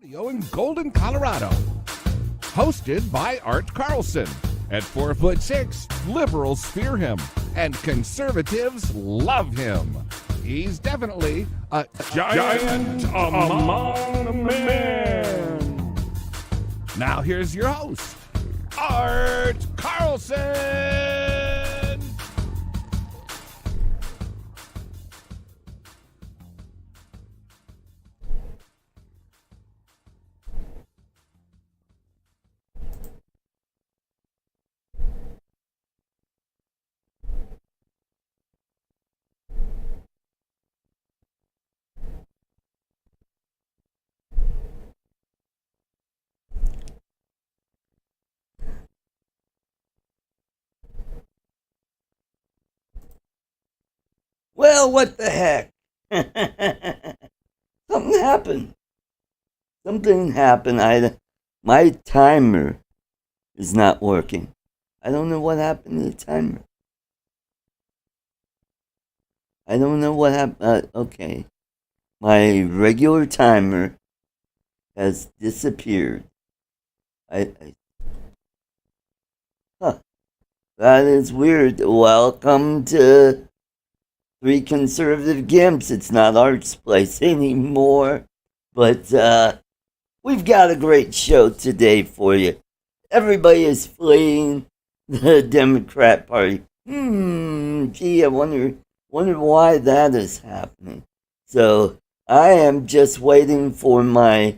studio in Golden, Colorado. Hosted by Art Carlson. At 4'6", liberals fear him, and conservatives love him. He's definitely a giant among men. Now here's your host, Art Carlson. Well, what the heck? Something happened. My timer is not working. I don't know what happened to the timer. I don't know what happened. Okay. My regular timer has disappeared. That is weird. Welcome to Three Conservative Gimps. It's not Art's place anymore. But we've got a great show today for you. Everybody is fleeing the Democrat Party. Gee, I wonder why that is happening. So I am just waiting for my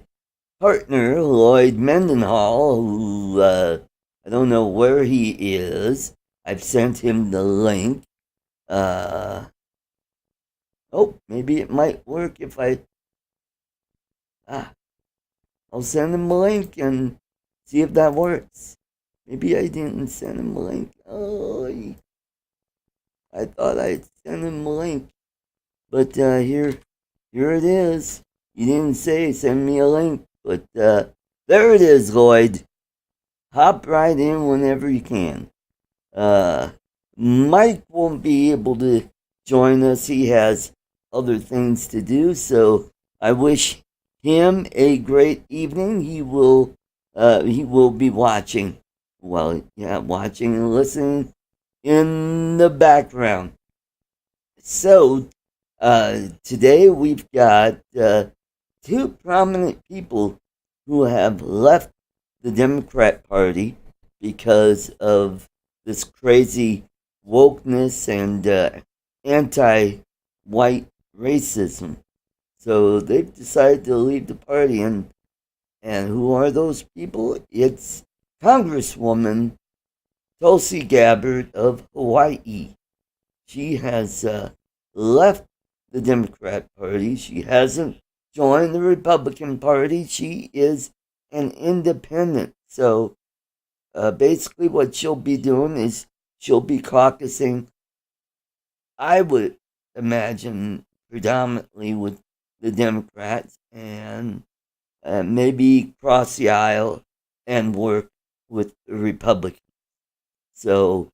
partner, Lloyd Mendenhall, who I don't know where he is. I've sent him the link. Maybe it might work if I'll send him a link and see if that works. Maybe I didn't send him a link. I thought I'd send him a link. But here it is. You didn't say send me a link, but there it is, Lloyd. Hop right in whenever you can. Mike won't be able to join us. He has other things to do, so I wish him a great evening. He will be watching. Watching and listening in the background. So today we've got two prominent people who have left the Democrat Party because of this crazy wokeness and anti-white racism. So they've decided to leave the party, and who are those people? It's Congresswoman Tulsi Gabbard of Hawaii. She has left the Democrat Party. She hasn't joined the Republican Party. She is an independent. So basically what she'll be doing is she'll be caucusing, I would imagine, predominantly with the Democrats, and maybe cross the aisle and work with the Republicans. So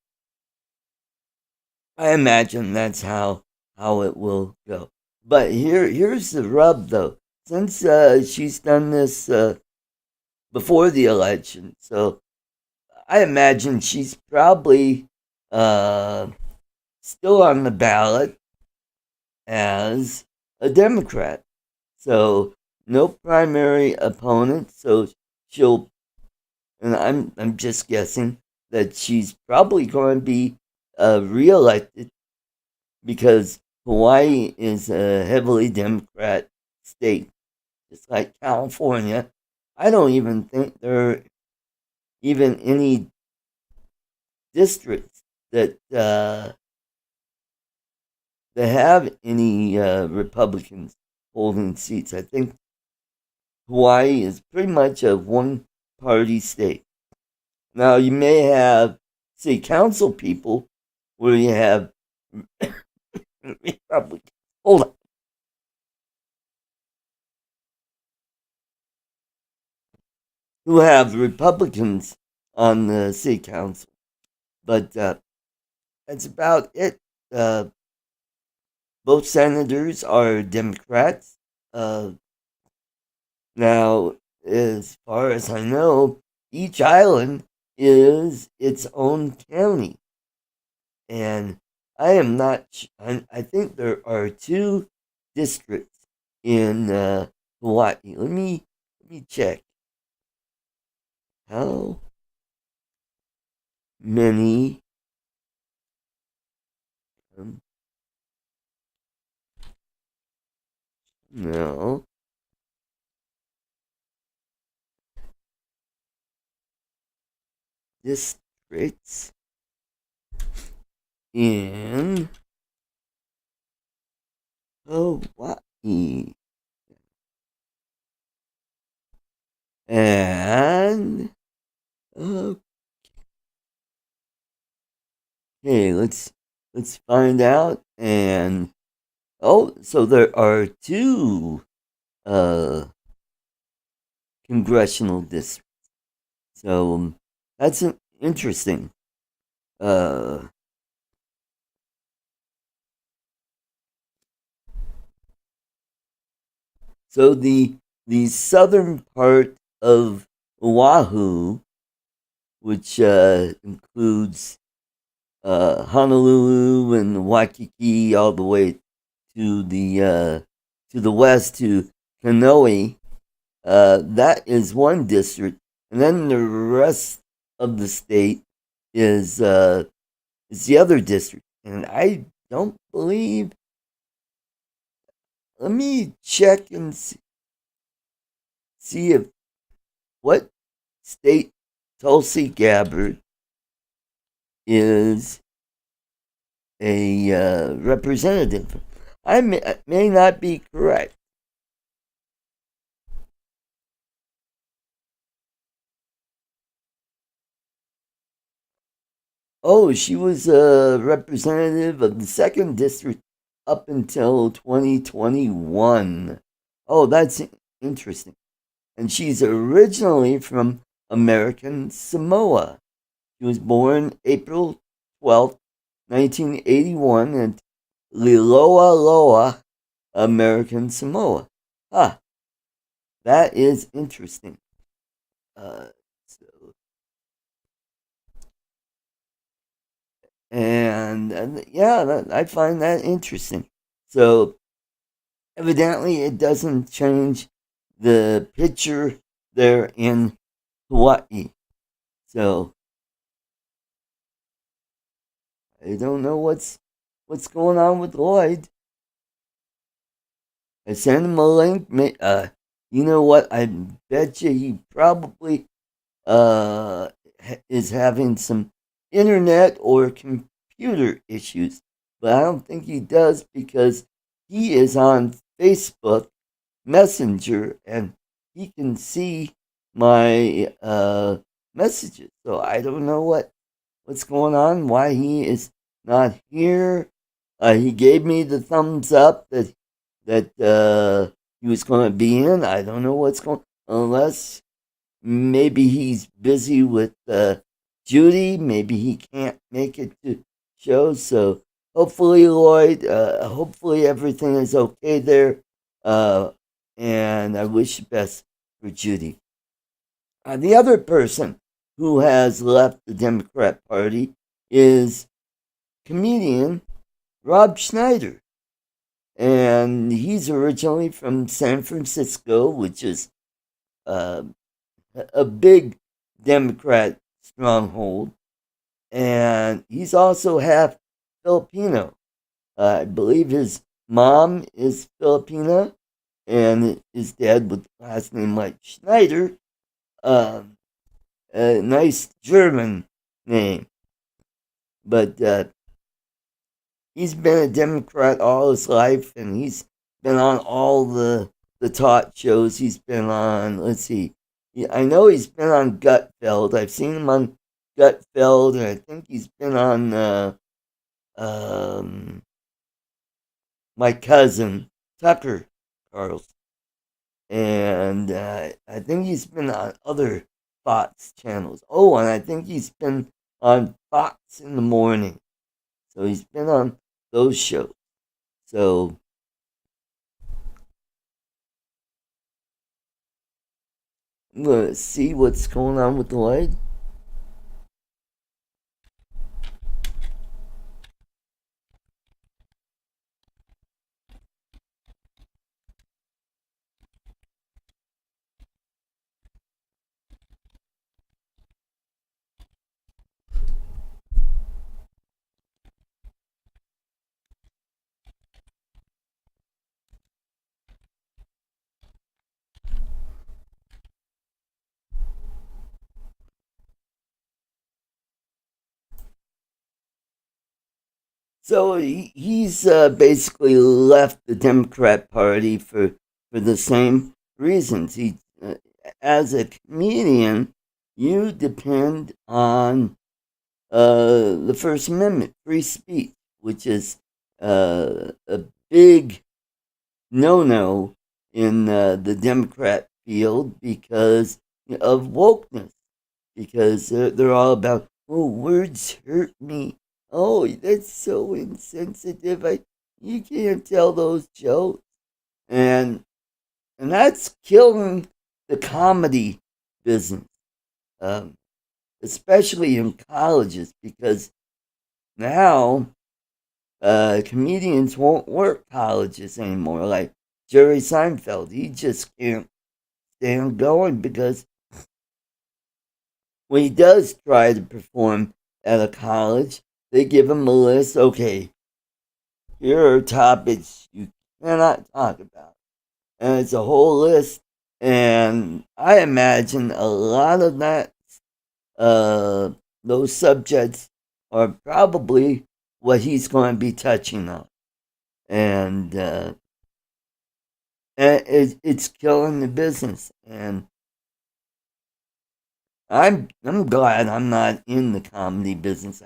I imagine that's how it will go. But here's the rub, though. Since she's done this before the election, so I imagine she's probably still on the ballot as a Democrat. So no primary opponent. So she'll, and I'm just guessing that she's probably going to be reelected because Hawaii is a heavily Democrat state, just like California. I don't even think there are even any districts that have any Republicans holding seats. I think Hawaii is pretty much a one-party state. Now, you may have city council people where you have Republicans. Hold on. Who have Republicans on the city council. But that's about it. Both senators are Democrats. Now, as far as I know, each island is its own county. And I am not, I think there are two districts in Hawaii. Let me check. How many no districts in Hawaii? And okay, let's find out. And so there are two congressional districts. So that's interesting. Uh, so the southern part of Oahu, which includes Honolulu and Waikiki, all the way to the west to Kanoe. That is one district, and then the rest of the state is the other district, and I don't believe. Let me check and see if what state Tulsi Gabbard is a representative. I may not be correct. Oh, she was a representative of the second district up until 2021. Oh, that's interesting. And she's originally from American Samoa. She was born April 12th, 1981, at Liloa Loa, American Samoa. Ah, that is interesting. So, and yeah, I find that interesting. So evidently, it doesn't change the picture there in Hawaii. So I don't know what's going on with Lloyd. I sent him a link. You know what? I bet you he probably uh, is having some internet or computer issues. But I don't think he does because he is on Facebook Messenger and he can see my messages. So I don't know what's going on, why he is not here. He gave me the thumbs up that he was going to be in. I don't know what's going unless maybe he's busy with Judy. Maybe he can't make it to shows. So hopefully, Lloyd. Hopefully everything is okay there. Uh, and I wish the best for Judy. The other person who has left the Democrat Party is comedian Rob Schneider. And he's originally from San Francisco, which is uh, a big Democrat stronghold. And he's also half Filipino. I believe his mom is Filipina, and his dad with the last name like Schneider, uh, a nice German name. But he's been a Democrat all his life, and he's been on all the talk shows. He's been on. Let's see, I know he's been on Gutfeld. I've seen him on Gutfeld, and I think he's been on um, my cousin Tucker Carlson, and I think he's been on other Fox channels. Oh, and I think he's been on Fox in the Morning. So he's been on those shows. So I'm going to see what's going on with Lloyd. So he's basically left the Democrat Party for the same reasons. As a comedian, you depend on the First Amendment, free speech, which is a big no-no in the Democrat field because of wokeness. Because they're all about, oh, words hurt me. Oh, that's so insensitive. You can't tell those jokes, and that's killing the comedy business, um, especially in colleges, because now comedians won't work colleges anymore. Like Jerry Seinfeld, he just can't stand going because when he does try to perform at a college, they give him a list. Okay, here are topics you cannot talk about. And it's a whole list. And I imagine a lot of that, those subjects are probably what he's going to be touching on. And, it's killing the business. And I'm glad I'm not in the comedy business.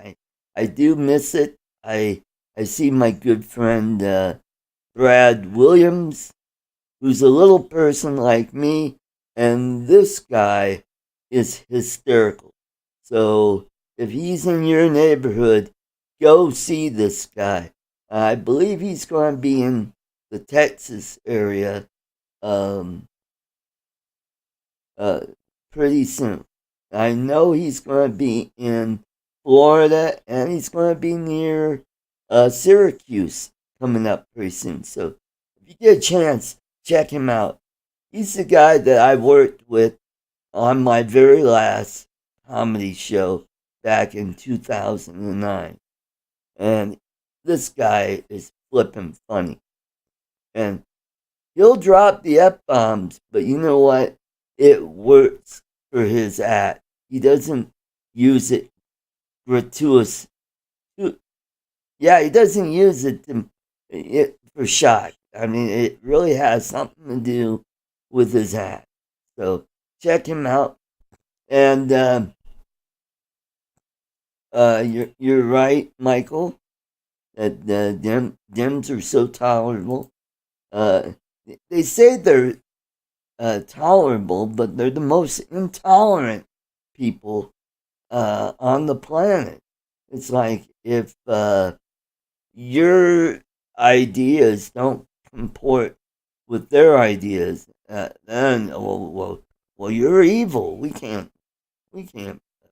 I do miss it. I see my good friend Brad Williams, who's a little person like me, and this guy is hysterical. So if he's in your neighborhood, go see this guy. I believe he's going to be in the Texas area um, uh, pretty soon. I know he's going to be in Florida, and he's going to be near Syracuse coming up pretty soon. So if you get a chance, check him out. He's the guy that I worked with on my very last comedy show back in 2009. And this guy is flipping funny. And he'll drop the F bombs, but you know what? It works for his act. He doesn't use it gratuitous. Yeah, he doesn't use it for shock. I mean, it really has something to do with his act. So check him out. And you're right, Michael. That Dems are so tolerable. Uh, they say they're tolerable, but they're the most intolerant people on the planet. It's like if your ideas don't comport with their ideas, then well, you're evil. We can't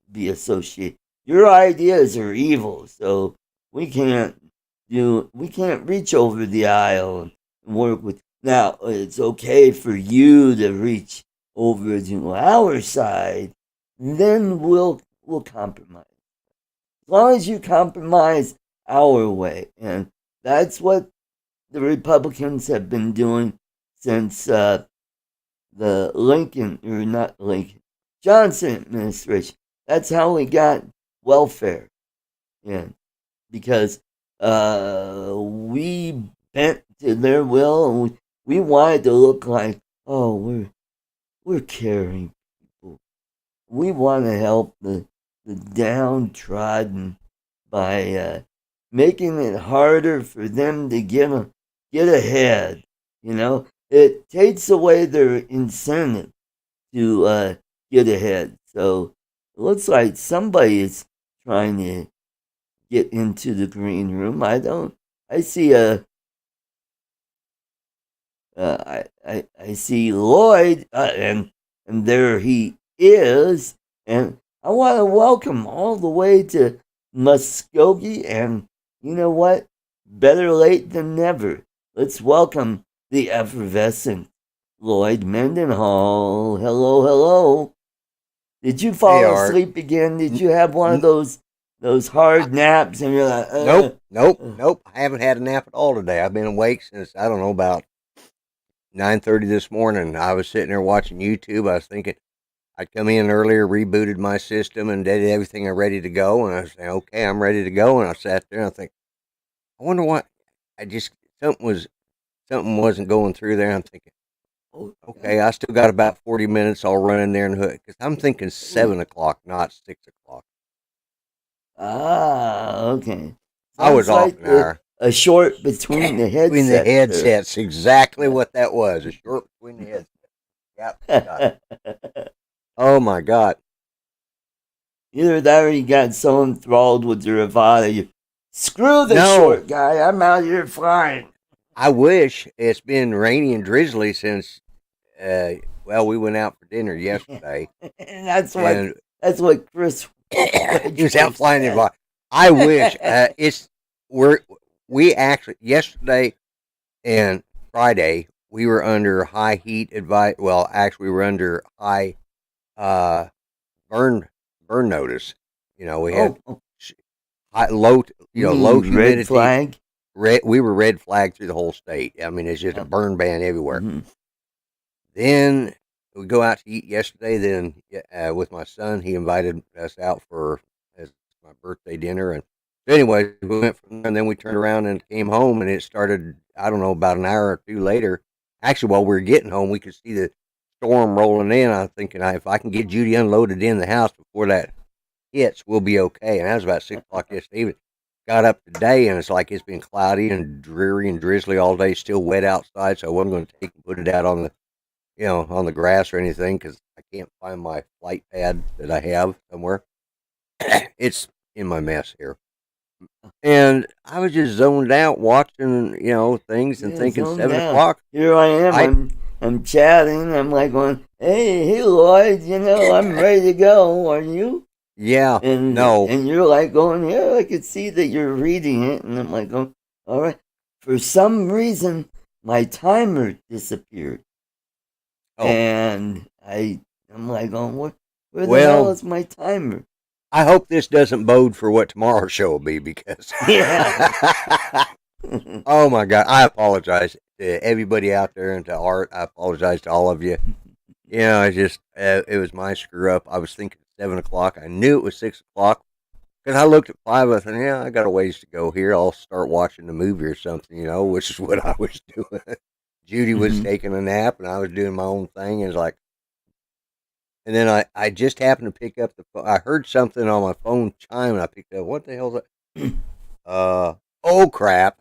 be associated. Your ideas are evil, so we can't reach over the aisle and work with. Now it's okay for you to reach over to our side, then we'll compromise. As long as you compromise our way, and that's what the Republicans have been doing since the Lincoln, or not Lincoln, Johnson administration. That's how we got welfare. Yeah, because we bent to their will, and we wanted to look like, oh, we're caring people. We want to help the downtrodden by making it harder for them to get ahead. It takes away their incentive to get ahead. So it looks like somebody is trying to get into the green room. I see I see Lloyd, and and there he is. And I want to welcome all the way to Muskogee. And you know what? Better late than never. Let's welcome the effervescent Lloyd Mendenhall. Hello, hello. Did you fall asleep again? Did you have one of those hard naps and you're like, Nope. I haven't had a nap at all today. I've been awake since, I don't know, about 9:30 this morning. I was sitting there watching YouTube. I was thinking I'd come in earlier, rebooted my system, and did everything ready to go. And I was saying, okay, I'm ready to go. And I sat there and I think, I wonder what. I just something wasn't going through there. I'm thinking, okay, I still got about 40 minutes. I'll run in there and hook because I'm thinking 7 o'clock, not 6 o'clock. Ah, okay. I was off an hour. A short between the headsets. Between the headsets, exactly what that was. A short between the headsets. Yep. Oh my God. Either that or you got so enthralled with your Avada. You screw the short guy. I'm out here flying. I wish. It's been rainy and drizzly since. Well, we went out for dinner yesterday. And that's what Chris. He was out flying in. I wish. We actually yesterday and Friday we were under high heat advice. Well, actually, we were under high burn notice. You know, we had low humidity. Red flag. We were red flag through the whole state. I mean, it's just a burn ban everywhere. Mm-hmm. Then we go out to eat yesterday. Then with my son, he invited us out as my birthday dinner. And anyway, we went from there, and then we turned around and came home, and it started. I don't know, about an hour or two later. Actually, while we were getting home, we could see the storm rolling in. I'm thinking, if I can get Judy unloaded in the house before that hits, we'll be okay. And that was about 6 o'clock yesterday evening. Got up today, and it's like it's been cloudy and dreary and drizzly all day, still wet outside. So I wasn't going to take and put it out on the grass or anything because I can't find my flight pad that I have somewhere. It's in my mess here. And I was just zoned out watching, things and thinking 7 o'clock. Here I am. I'm chatting. I'm like going, hey, Lloyd, I'm ready to go. Are you? Yeah. And you're like going, yeah, I could see that you're reading it. And I'm like going, all right. For some reason, my timer disappeared. Oh. And I'm like going, where the hell is my timer? I hope this doesn't bode for what tomorrow's show will be because. Oh my God. I apologize to everybody out there and to Art. I apologize to all of you. It was my screw up. I was thinking 7 o'clock. I knew it was 6 o'clock because I looked at 5. I thought, I got a ways to go here. I'll start watching the movie or something, which is what I was doing. Judy was taking a nap and I was doing my own thing. And it's like, and then I just happened to pick up the phone. I heard something on my phone chime and I picked up. What the hell is that? Oh crap.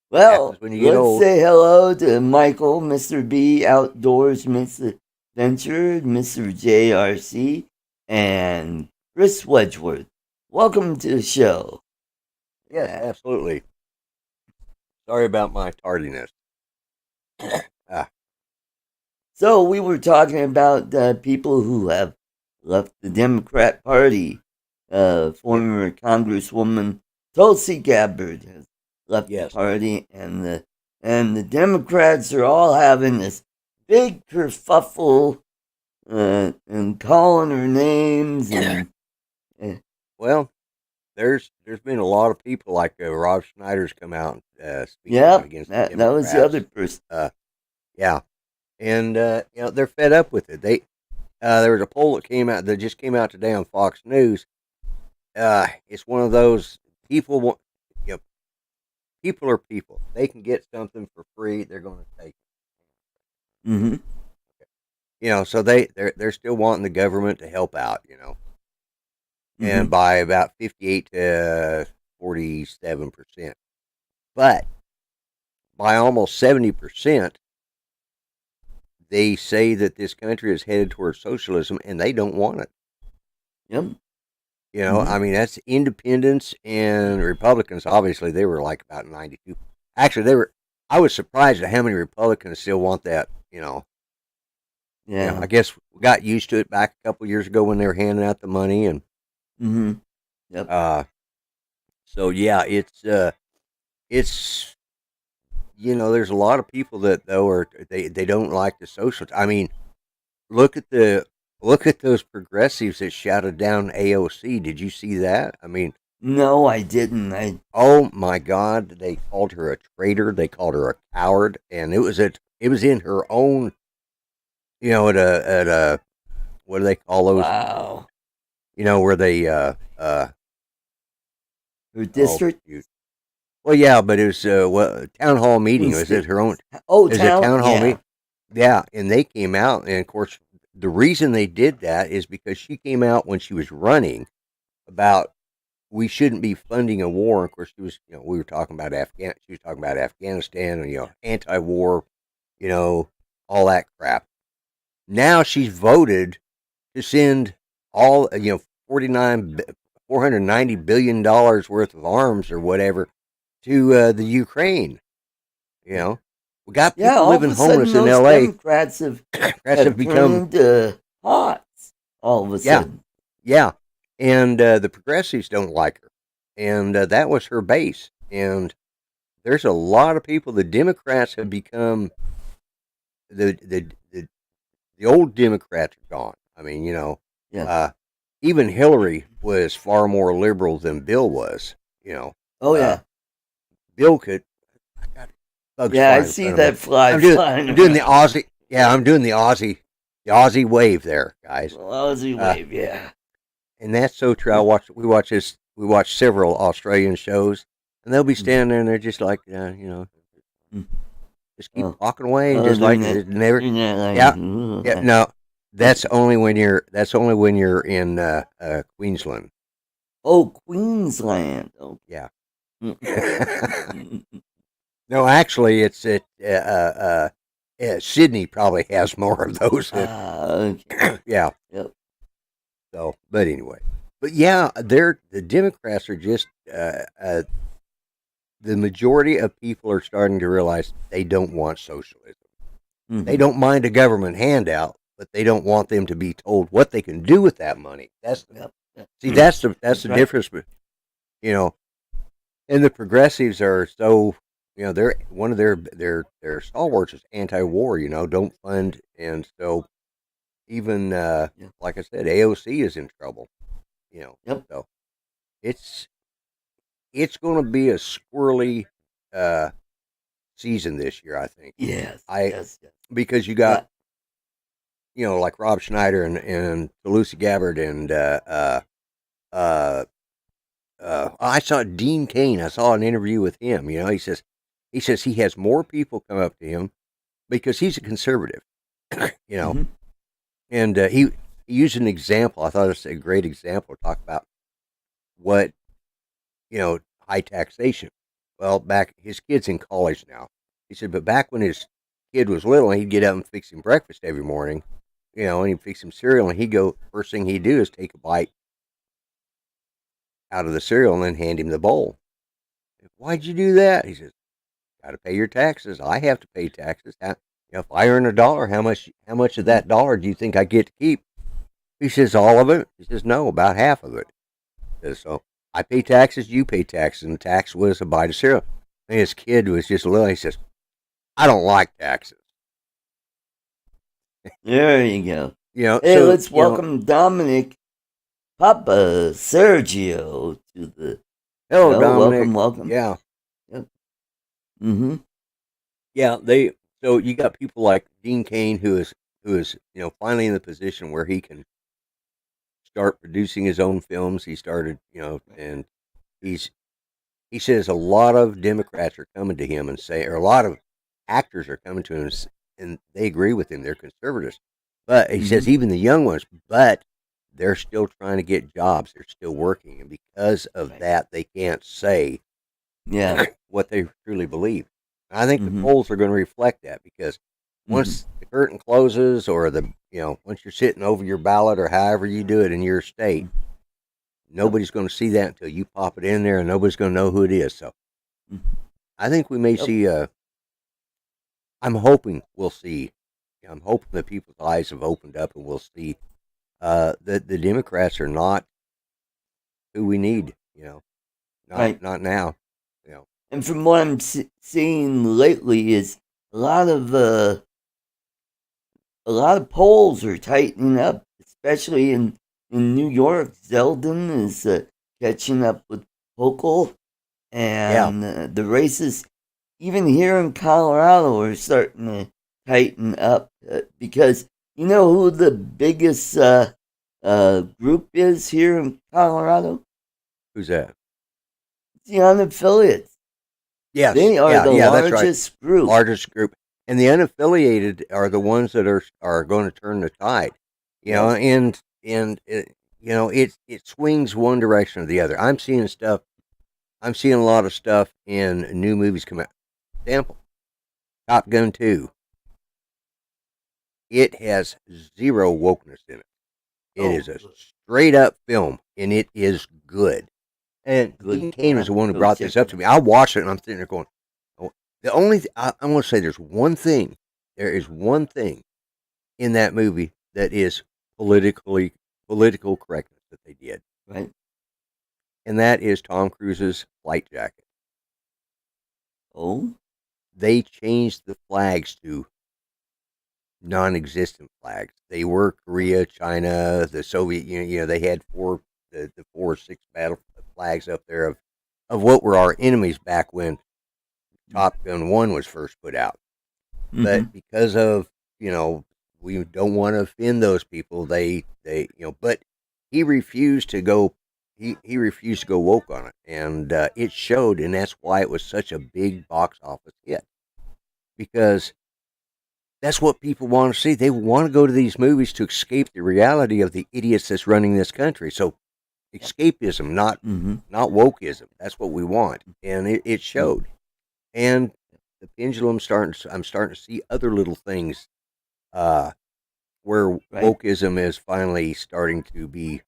Well, let's say hello to Michael, Mr. B, Outdoors, Mr. Venture, Mr. JRC, and Chris Wedgeworth. Welcome to the show. Yes, absolutely. Sorry about my tardiness. So we were talking about people who have left the Democrat Party. Former Congresswoman Tulsi Gabbard has left the party, and the Democrats are all having this big kerfuffle and calling her names. And well, there's been a lot of people like Rob Schneider's come out and speaking out against the Democrats. That was the other person. Yeah, and they're fed up with it. There was a poll that just came out today on Fox News. It's one of those people people are people. They can get something for free, they're going to take it. Mm-hmm. So they're still wanting the government to help out. And by about 58 to 47%, but by almost 70%, they say that this country is headed towards socialism, and they don't want it. Yep. I mean, that's independents and Republicans. Obviously, they were like about 92. Actually, I was surprised at how many Republicans still want that. Yeah. I guess we got used to it back a couple years ago when they were handing out the money, and Mm-hmm. Yep. so yeah, it's there's a lot of people that though are they don't like the social. I mean, look at those progressives that shouted down AOC. Did you see that? I mean, No, I didn't. oh my God, they called her a traitor. They called her a coward, and it was in her own, at a what do they call those? Wow. Where they Her district? Well, yeah, but it was town hall meeting. Was it her own? Oh, Is it town hall yeah. meeting? Yeah, and they came out, and of course, the reason they did that is because she came out when she was running about we shouldn't be funding a war. Of course, she was, we were talking about She was talking about Afghanistan and anti-war, all that crap. Now she's voted to send all $490 billion worth of arms or whatever to the Ukraine. We got people living homeless in L.A. Democrats have become turned into hots all of a sudden. Yeah, and the progressives don't like her, and that was her base. And there's a lot of people. The Democrats have become the old Democrats are gone. I mean, even Hillary was far more liberal than Bill was. Oh yeah. Bill could. I got bugs Yeah, I flying in see front of that me. fly flying. I'm doing the Aussie. Yeah, I'm doing the Aussie wave there, guys. Aussie wave, yeah. And that's so true. We watch several Australian shows, and they'll be standing there and they're just like, just keep walking away, and just like never. Yeah. No, that's only when you're in Queensland. Oh, Queensland. Okay. Yeah. No, actually, it's Sydney probably has more of those. Okay. Yeah. Yep. So, but anyway, yeah, the Democrats are just the majority of people are starting to realize they don't want socialism. Mm-hmm. They don't mind a government handout, but they don't want them to be told what they can do with that money. That's the difference. And the progressives are so they're one of their stalwarts is anti-war. Don't fund, and so even like I said, AOC is in trouble. So it's going to be a squirrely season this year, I think. Yes. Because you got like Rob Schneider and Tulsi Gabbard and I saw Dean Cain. I saw an interview with him. He says he has more people come up to him because he's a conservative. Mm-hmm. And he used an example. I thought it's a great example to talk about what high taxation. Well, back his kid's in college now. He said, but back when his kid was little, he'd get up and fix him breakfast every morning. And he'd fix him cereal, and first thing he'd do is take a bite out of the cereal and then hand him the bowl. Why'd you do that? He says, got to pay your taxes. I have to pay taxes. If I earn $1, how much of that dollar do you think I get to keep? He says, all of it. He says, no, about half of it. He says, so I pay taxes, you pay taxes, and the tax was a bite of cereal. And his kid was just little. He says, I don't like taxes. There you go. Hey, let's welcome Dominic Papa Sergio to the hello, Dominic. Welcome. Yeah. Yep. Mm-hmm. Yeah, so you got people like Dean Cain who is finally in the position where he can start producing his own films. He started, and he says a lot of Democrats are coming to him and or a lot of actors are coming to him and they agree with him. They're conservatives. But he says even the young ones, but they're still trying to get jobs. They're still working. And because of that, they can't say what they truly believe. And I think the polls are going to reflect that because once the curtain closes or once you're sitting over your ballot or however you do it in your state, nobody's going to see that until you pop it in there and nobody's going to know who it is. So I think we may see I'm hoping we'll see. I'm hoping that people's eyes have opened up and we'll see that the Democrats are not who we need. Right. Not now. And from what I'm seeing lately is a lot of polls are tightening up, especially in New York. Zeldin is catching up with Hochul, and the races, even here in Colorado, are starting to tighten up because you know who the biggest group is here in Colorado? Who's that? The unaffiliates. Yes, they are the largest group. Largest group, and the unaffiliated are the ones that are going to turn the tide. And it swings one direction or the other. I'm seeing a lot of stuff in new movies come out. Example, Top Gun 2. It has zero wokeness in it. It is a straight up film, and it is good. And Dean Cain is the one who brought this up to me. I watched it, and I'm sitting there going, the only I'm going to say there is one thing in that movie that is political correctness that they did. Right. And that is Tom Cruise's flight jacket. Oh? They changed the flags to non-existent flags. They were Korea, China, the Soviet Union. They had the 4 or 6 battle flags up there of what were our enemies back when Top Gun 1 was first put out. Mm-hmm. But because of, we don't want to offend those people, but he refused to go he refused to go woke on it, and it showed, and that's why it was such a big box office hit, because that's what people want to see. They want to go to these movies to escape the reality of the idiots that's running this country. So escapism, not wokeism. That's what we want, and it showed. And the pendulum I'm starting to see other little things where wokeism is finally starting to be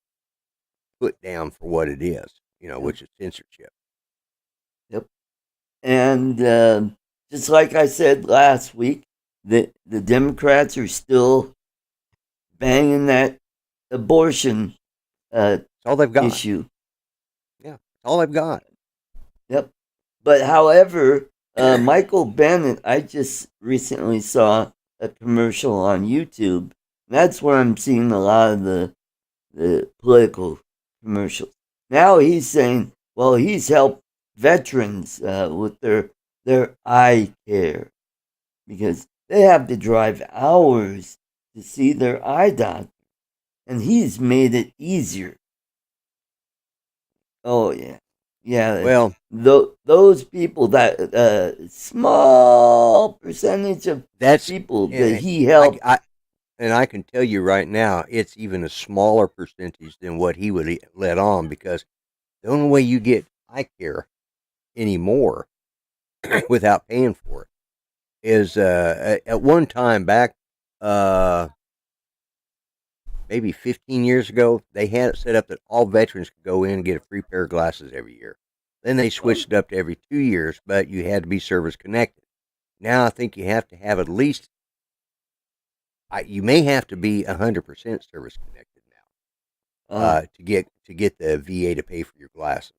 put down for what it is, which is censorship. Yep. And just like I said last week, the Democrats are still banging that abortion all they've got. issue. Yeah, all they've got. Yep. But however, Michael Bennett, I just recently saw a commercial on YouTube. That's where I'm seeing a lot of the political commercials. Now he's saying, well, he's helped veterans with their eye care because they have to drive hours to see their eye doctor, and he's made it easier. Oh yeah, yeah. Well, those people, that small percentage of people that he helped. And I can tell you right now, it's even a smaller percentage than what he would let on, because the only way you get eye care anymore without paying for it is at one time back, maybe 15 years ago, they had it set up that all veterans could go in and get a free pair of glasses every year. Then they switched it up to every 2 years, but you had to be service connected. Now I think you have to have at least, you may have to be 100% service connected now to get the VA to pay for your glasses.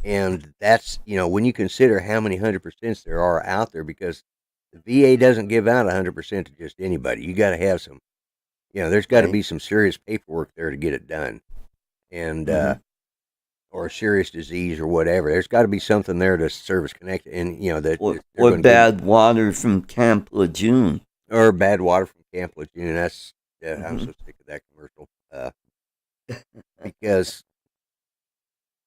And that's when you consider how many 100% there are out there, because the VA doesn't give out 100% to just anybody. You got to have some, there's got to be some serious paperwork there to get it done, and or a serious disease or whatever. There's got to be something there to service connect, and or bad water from Camp Lejeune, or bad water from Camp Lejeune. That's I'm so sick of that commercial because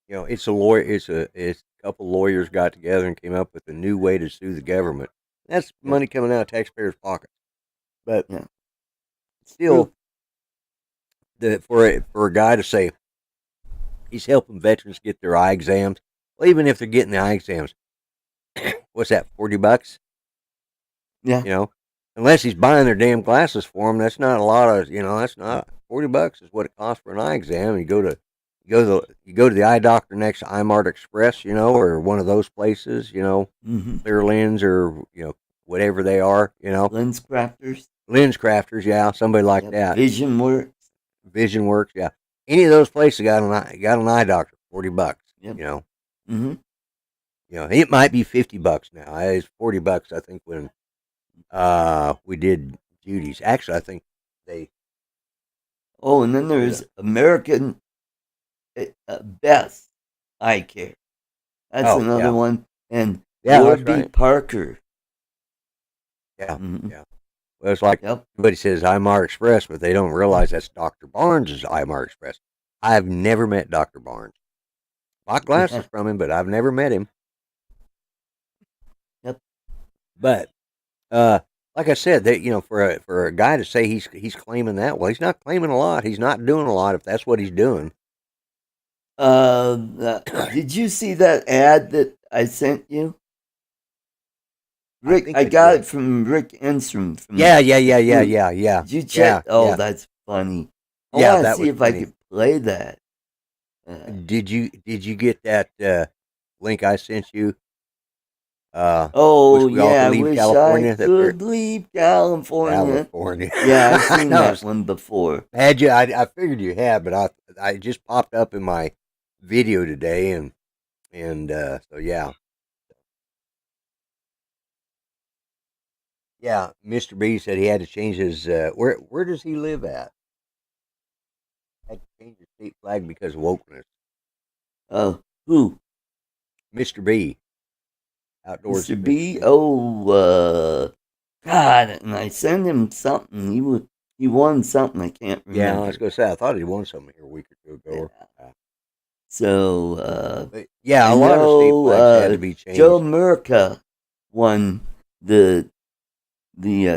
it's a lawyer. It's a couple lawyers got together and came up with a new way to sue the government. That's money coming out of taxpayers' pockets, but still, for a guy to say he's helping veterans get their eye exams, well, even if they're getting the eye exams, what's that, $40? Yeah. Unless he's buying their damn glasses for them, that's not a lot of, that's not $40 is what it costs for an eye exam. And you go to, you go to the eye doctor next to iMart Express, or one of those places, Clear Lens or whatever they are, Lens crafters. Lens Crafters, yeah, somebody like Yep. that. Vision Works. Vision Works, yeah. Any of those places got an eye doctor, $40. Yep. It might be $50 now. It's $40, I think, when we did Judy's. Actually, I think they. Oh, and then there's American Best Eye Care. That's another one. And Lord B. Right. Parker. Yeah, yeah. Well, it's like everybody says iMart Express, but they don't realize that's Dr. Barnes' iMart Express. I've never met Dr. Barnes. Bought glasses from him, but I've never met him. Yep. But like I said, that for a guy to say he's claiming that, well, he's not claiming a lot. He's not doing a lot if that's what he's doing. Did you see that ad that I sent you? Rick, I got it from Rick Enstrom. Yeah. Did you check? That's funny. I want to see if I could play that. Did you get that link I sent you? I wish California, I could leave California. Yeah, I've seen that one before. Had you? I figured you had, but I just popped up in my video today, and so yeah. Yeah, Mr. B said he had to change his. Where does he live at? Had to change his state flag because of wokeness. Who? Mr. B. Outdoors. Mr. B. Oh, God! And I sent him something. He won something. I can't remember. Yeah, I was gonna say I thought he won something here a week or two ago. Yeah. So, a lot of state flags had to be changed. Joe Murka won the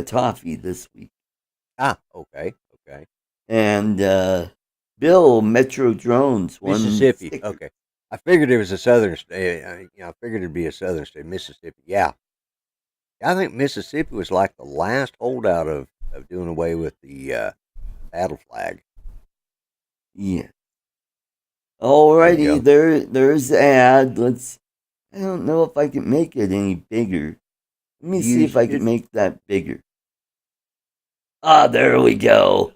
toffee this week. Okay. And Bill Metro Drones won Mississippi. sticker. Okay, I figured it was a southern state. I figured it'd be a southern state, Mississippi. Yeah, I think Mississippi was like the last holdout of doing away with the battle flag. Yeah. Alrighty, there's the ad. I don't know if I can make it any bigger. Let me see if I can make that bigger. There we go.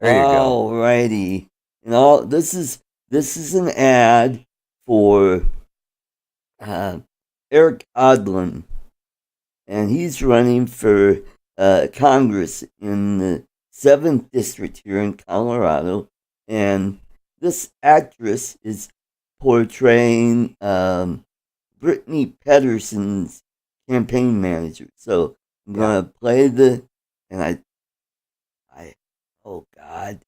There you go. Alrighty. And this is an ad for Eric Odlin, and he's running for Congress in the 7th district here in Colorado, and this actress is portraying Brittany Pedersen's campaign manager. So I'm gonna play oh God,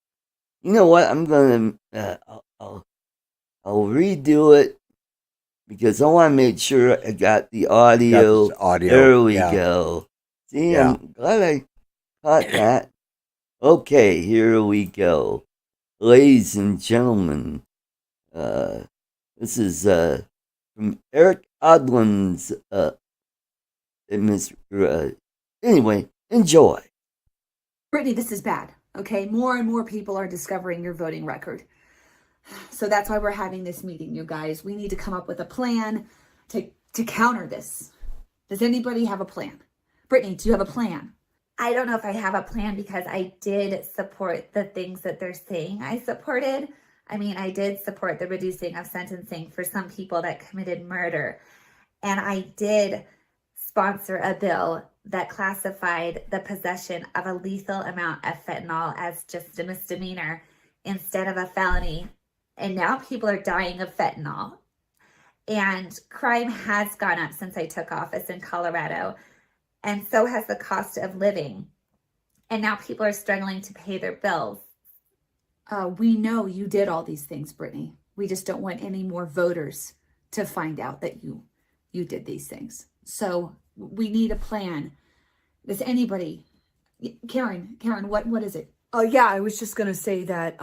you know what? I'm gonna I'll redo it because I want to make sure I got the audio. There we go. See, I'm glad I caught that. Okay, here we go, ladies and gentlemen. This is from Eric Odlin's anyway, enjoy. Brittany, this is bad, okay? More and more people are discovering your voting record. So that's why we're having this meeting, you guys. We need to come up with a plan to counter this. Does anybody have a plan? Brittany, do you have a plan? I don't know if I have a plan because I did support the things that they're saying I supported. I mean, I did support the reducing of sentencing for some people that committed murder. And I did sponsor a bill that classified the possession of a lethal amount of fentanyl as just a misdemeanor instead of a felony. And now people are dying of fentanyl. And crime has gone up since I took office in Colorado. And so has the cost of living. And now people are struggling to pay their bills. We know you did all these things, Brittany. We just don't want any more voters to find out that you did these things. So we need a plan. Does anybody? Karen, what is it? Yeah, I was just going to say that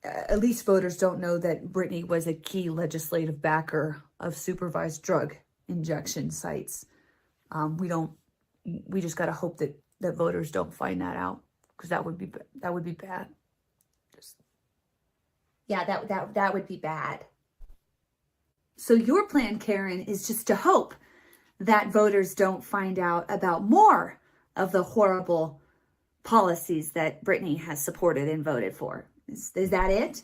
at least voters don't know that Brittany was a key legislative backer of supervised drug injection sites. We just got to hope that voters don't find that out, because that would be bad. Yeah, that would be bad. So your plan, Karen, is just to hope that voters don't find out about more of the horrible policies that Brittany has supported and voted for. Is that it?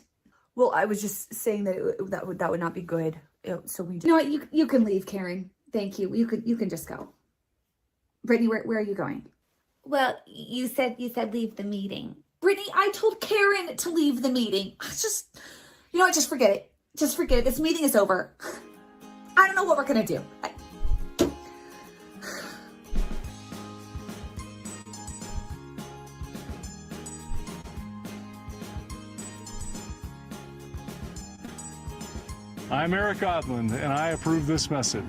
Well, I was just saying that that would not be good. So we. You know what? You can leave, Karen. Thank you. You can just go. Brittany, where are you going? Well, you said leave the meeting. Brittany, I told Karen to leave the meeting. Just, you know what? Just forget it. Just forget it. This meeting is over. I don't know what we're gonna do. I'm Eric Odland, and I approve this message.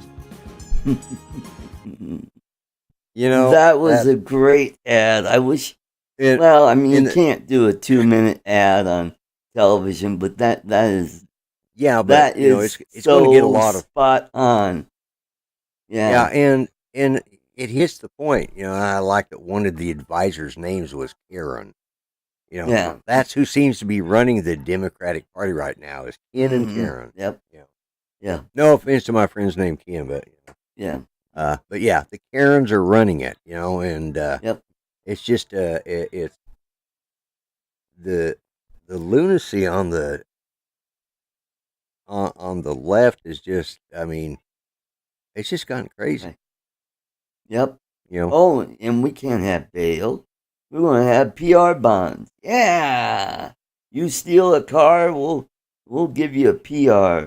You know, that was a great ad. I wish. Well, I mean, you can't do a 2-minute ad on television, but that is. Yeah, but that you know, is it's so going to get a lot of spot on. Yeah, and it hits the point. You know, I like that one of the advisors' names was Karen. You know, that's who seems to be running the Democratic Party right now is Ken and Karen. Yep. Yeah. No offense to my friend's name Ken, but yeah. But yeah, the Karens are running it. You know, and it's just it's the lunacy on the left is just. I mean, it's just gotten crazy. Yep. You know. Oh, and we can't have bail. We're going to have PR bonds. Yeah. You steal a car, we'll give you a PR,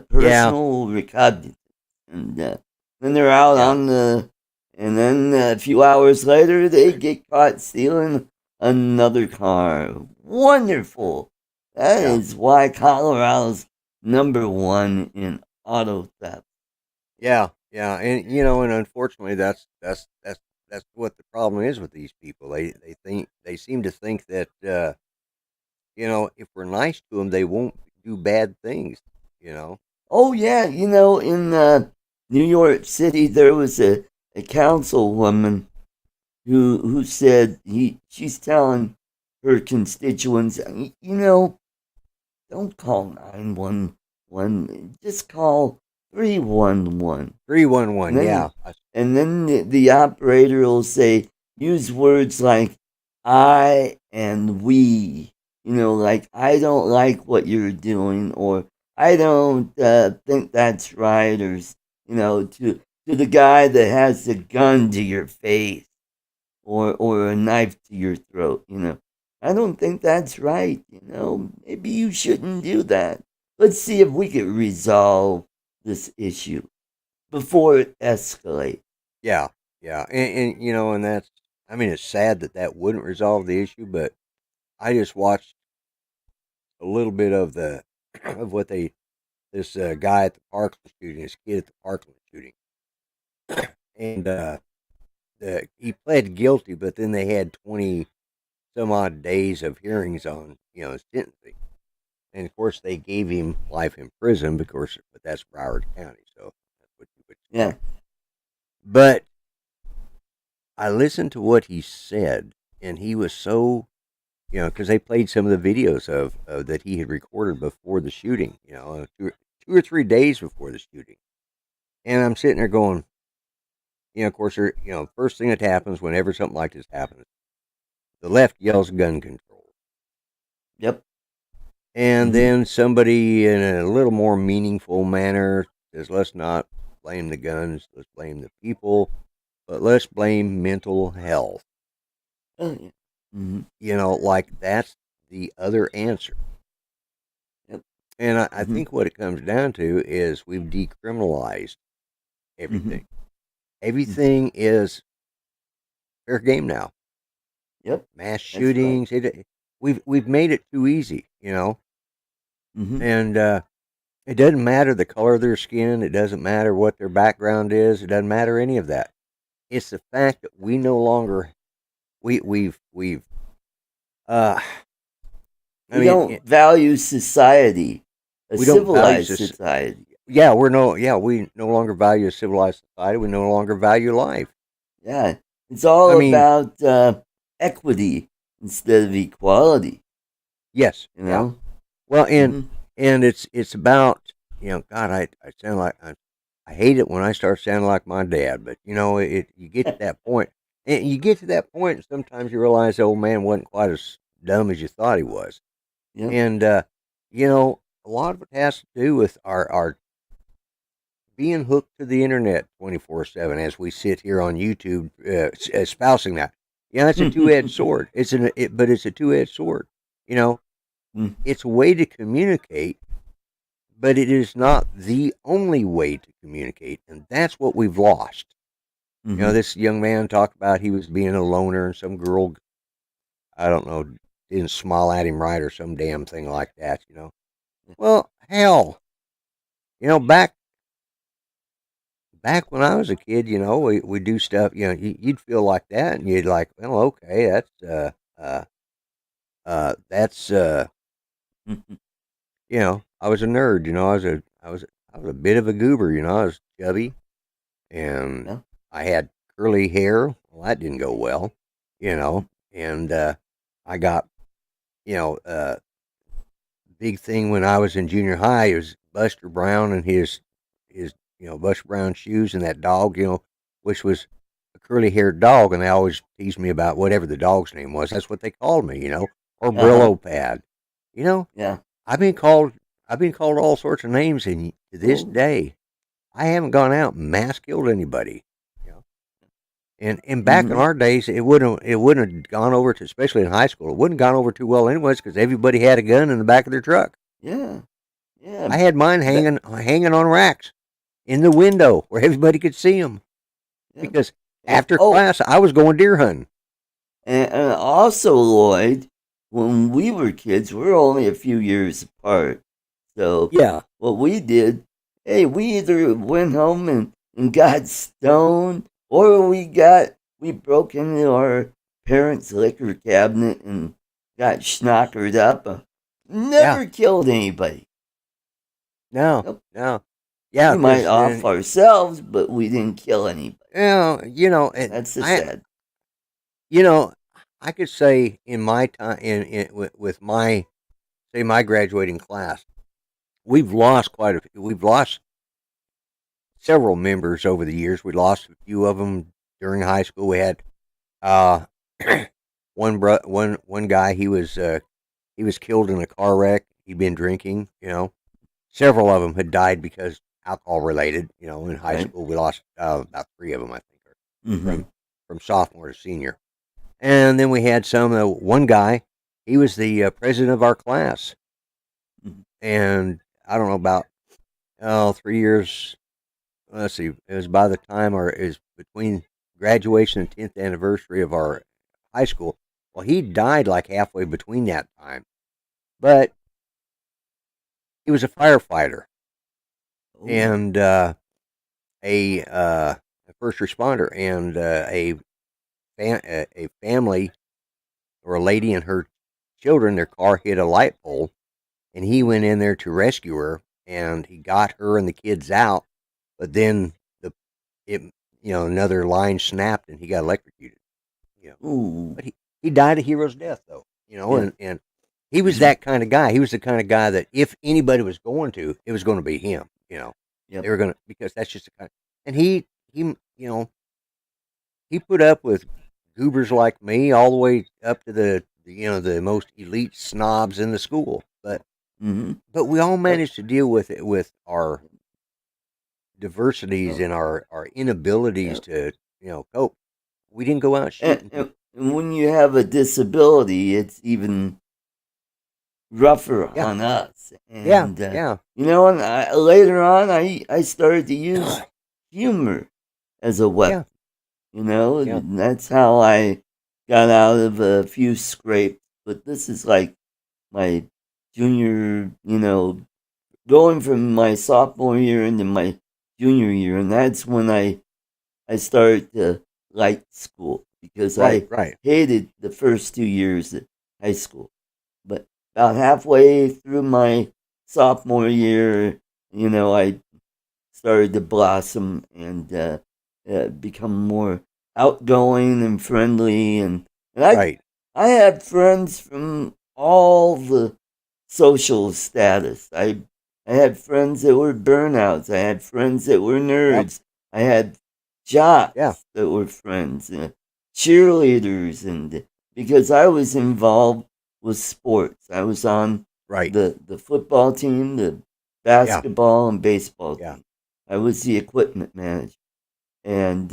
personal recognizance. And then they're out on the, and then a few hours later, they get caught stealing another car. Wonderful. That is why Colorado's #1 in auto theft. Yeah, and you know, and unfortunately, that's what the problem is with these people. They seem to think that you know, if we're nice to them, they won't do bad things. You know. Oh yeah, you know, in New York City, there was a councilwoman who said she's telling her constituents, you know, don't call 911, just call 311. 311, yeah. And then the operator will say, use words like I and we. You know, like, I don't like what you're doing, or I don't think that's right, or, you know, to the guy that has a gun to your face, or a knife to your throat, you know. I don't think that's right, you know. Maybe you shouldn't do that. Let's see if we can resolve this issue before it escalates. Yeah, and you know, and that's, I mean, it's sad that wouldn't resolve the issue, but I just watched a little bit of what this guy at the Parkland shooting, this kid at the Parkland shooting, and he pled guilty, but then they had 20 some odd days of hearings on, you know, his sentencing, and of course they gave him life in prison, but that's Broward County, so that's what you would say. Yeah. But I listened to what he said, and he was so, you know, because they played some of the videos of that he had recorded before the shooting, you know, 2 or 3 days before the shooting. And I'm sitting there going, you know, of course, you know, first thing that happens whenever something like this happens, the left yells gun control. Yep. And then somebody in a little more meaningful manner says, let's not blame the guns, let's blame the people, but let's blame mental health. Oh, yeah. Mm-hmm. You know, like, that's the other answer. Yep. And I think what it comes down to is we've decriminalized everything. Everything is fair game now. Yep. Mass shootings. Right. We've made it too easy, you know. And it doesn't matter the color of their skin. It doesn't matter what their background is. It doesn't matter any of that. It's the fact that we no longer we don't value society, a civilized society. Yeah, we no longer value a civilized society. We no longer value life. Yeah, it's all about equity instead of equality. Yes, you know. Well, and it's about, God, I sound like I hate it when I start sounding like my dad, but you get to that point, and sometimes you realize the old man wasn't quite as dumb as you thought he was, Yep. and a lot of it has to do with our being hooked to the internet 24/7 as we sit here on YouTube, espousing that. Yeah, it's a two-edged sword. But it's a two-edged sword. It's a way to communicate, but it is not the only way to communicate, and that's what we've lost. This young man talked about he was being a loner, and some girl, I don't know, didn't smile at him right or some damn thing like that. Well, hell, back when I was a kid, we do stuff. You'd feel like that, and you'd like, well, okay, that's I was a nerd. I was a bit of a goober. I was chubby, and I had curly hair. Well, that didn't go well, and I got, big thing when I was in junior high. It was Buster Brown and his Buster Brown shoes and that dog, which was a curly haired dog, and they always teased me about whatever the dog's name was. That's what they called me, or Brillo Pad, Yeah. I've been called all sorts of names, and to this day, I haven't gone out and mass killed anybody. And back in our days, it wouldn't have gone over to, especially in high school, it wouldn't have gone over too well anyways, because everybody had a gun in the back of their truck. Yeah. Yeah. I had mine hanging on racks in the window where everybody could see them, because after class I was going deer hunting. And also, Lloyd, when we were kids, we're only a few years apart. So what we did, we either went home and got stoned, or we broke into our parents' liquor cabinet and got schnockered up. Never killed anybody. No. We might off ourselves, but we didn't kill anybody. That's the sad. I could say in my time, with my graduating class, we've lost several members over the years. We lost a few of them during high school. We had one guy. He was killed in a car wreck. He'd been drinking. Several of them had died because alcohol related. In high school, we lost about 3 of them, I think, from sophomore to senior. And then we had one guy. He was the president of our class, and I don't know, about 3 years. Let's see, it was by the time, or is between graduation and 10th anniversary of our high school. Well, he died like halfway between that time, but he was a firefighter and a first responder, and a family, or a lady and her children, their car hit a light pole, and he went in there to rescue her, and he got her and the kids out. But then another line snapped and he got electrocuted. But he died a hero's death, though. And he was that kind of guy. He was the kind of guy that if anybody was going to, it was going to be him. They were going to, because that's just the kind. And he put up with goobers like me all the way up to the most elite snobs in the school. But we all managed to deal with it, with our diversities and our inabilities to cope. We didn't go out shooting. And when you have a disability, it's even rougher on us. And, and later on, I started to use humor as a weapon. And that's how I got out of a few scrapes. But this is like my junior, going from my sophomore year into my junior year, and that's when I started to like school, because I hated the first 2 years of high school. But about halfway through my sophomore year, I started to blossom and become more outgoing and friendly, and I had friends from all the social status. I had friends that were burnouts. I had friends that were nerds. I had jocks that were friends, cheerleaders, and because I was involved with sports. I was on the football team, the basketball and baseball team. I was the equipment manager. And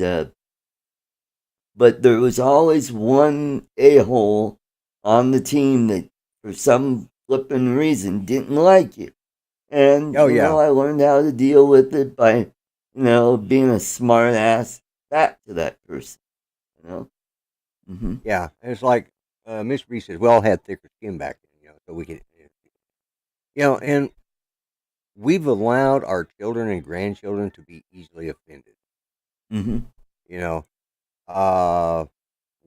but there was always one a-hole on the team that for some flippin' reason didn't like you. And you know, I learned how to deal with it by, being a smart ass back to that person. Yeah, it's like Miss Bree says, we all had thicker skin back then, so we could, and we've allowed our children and grandchildren to be easily offended.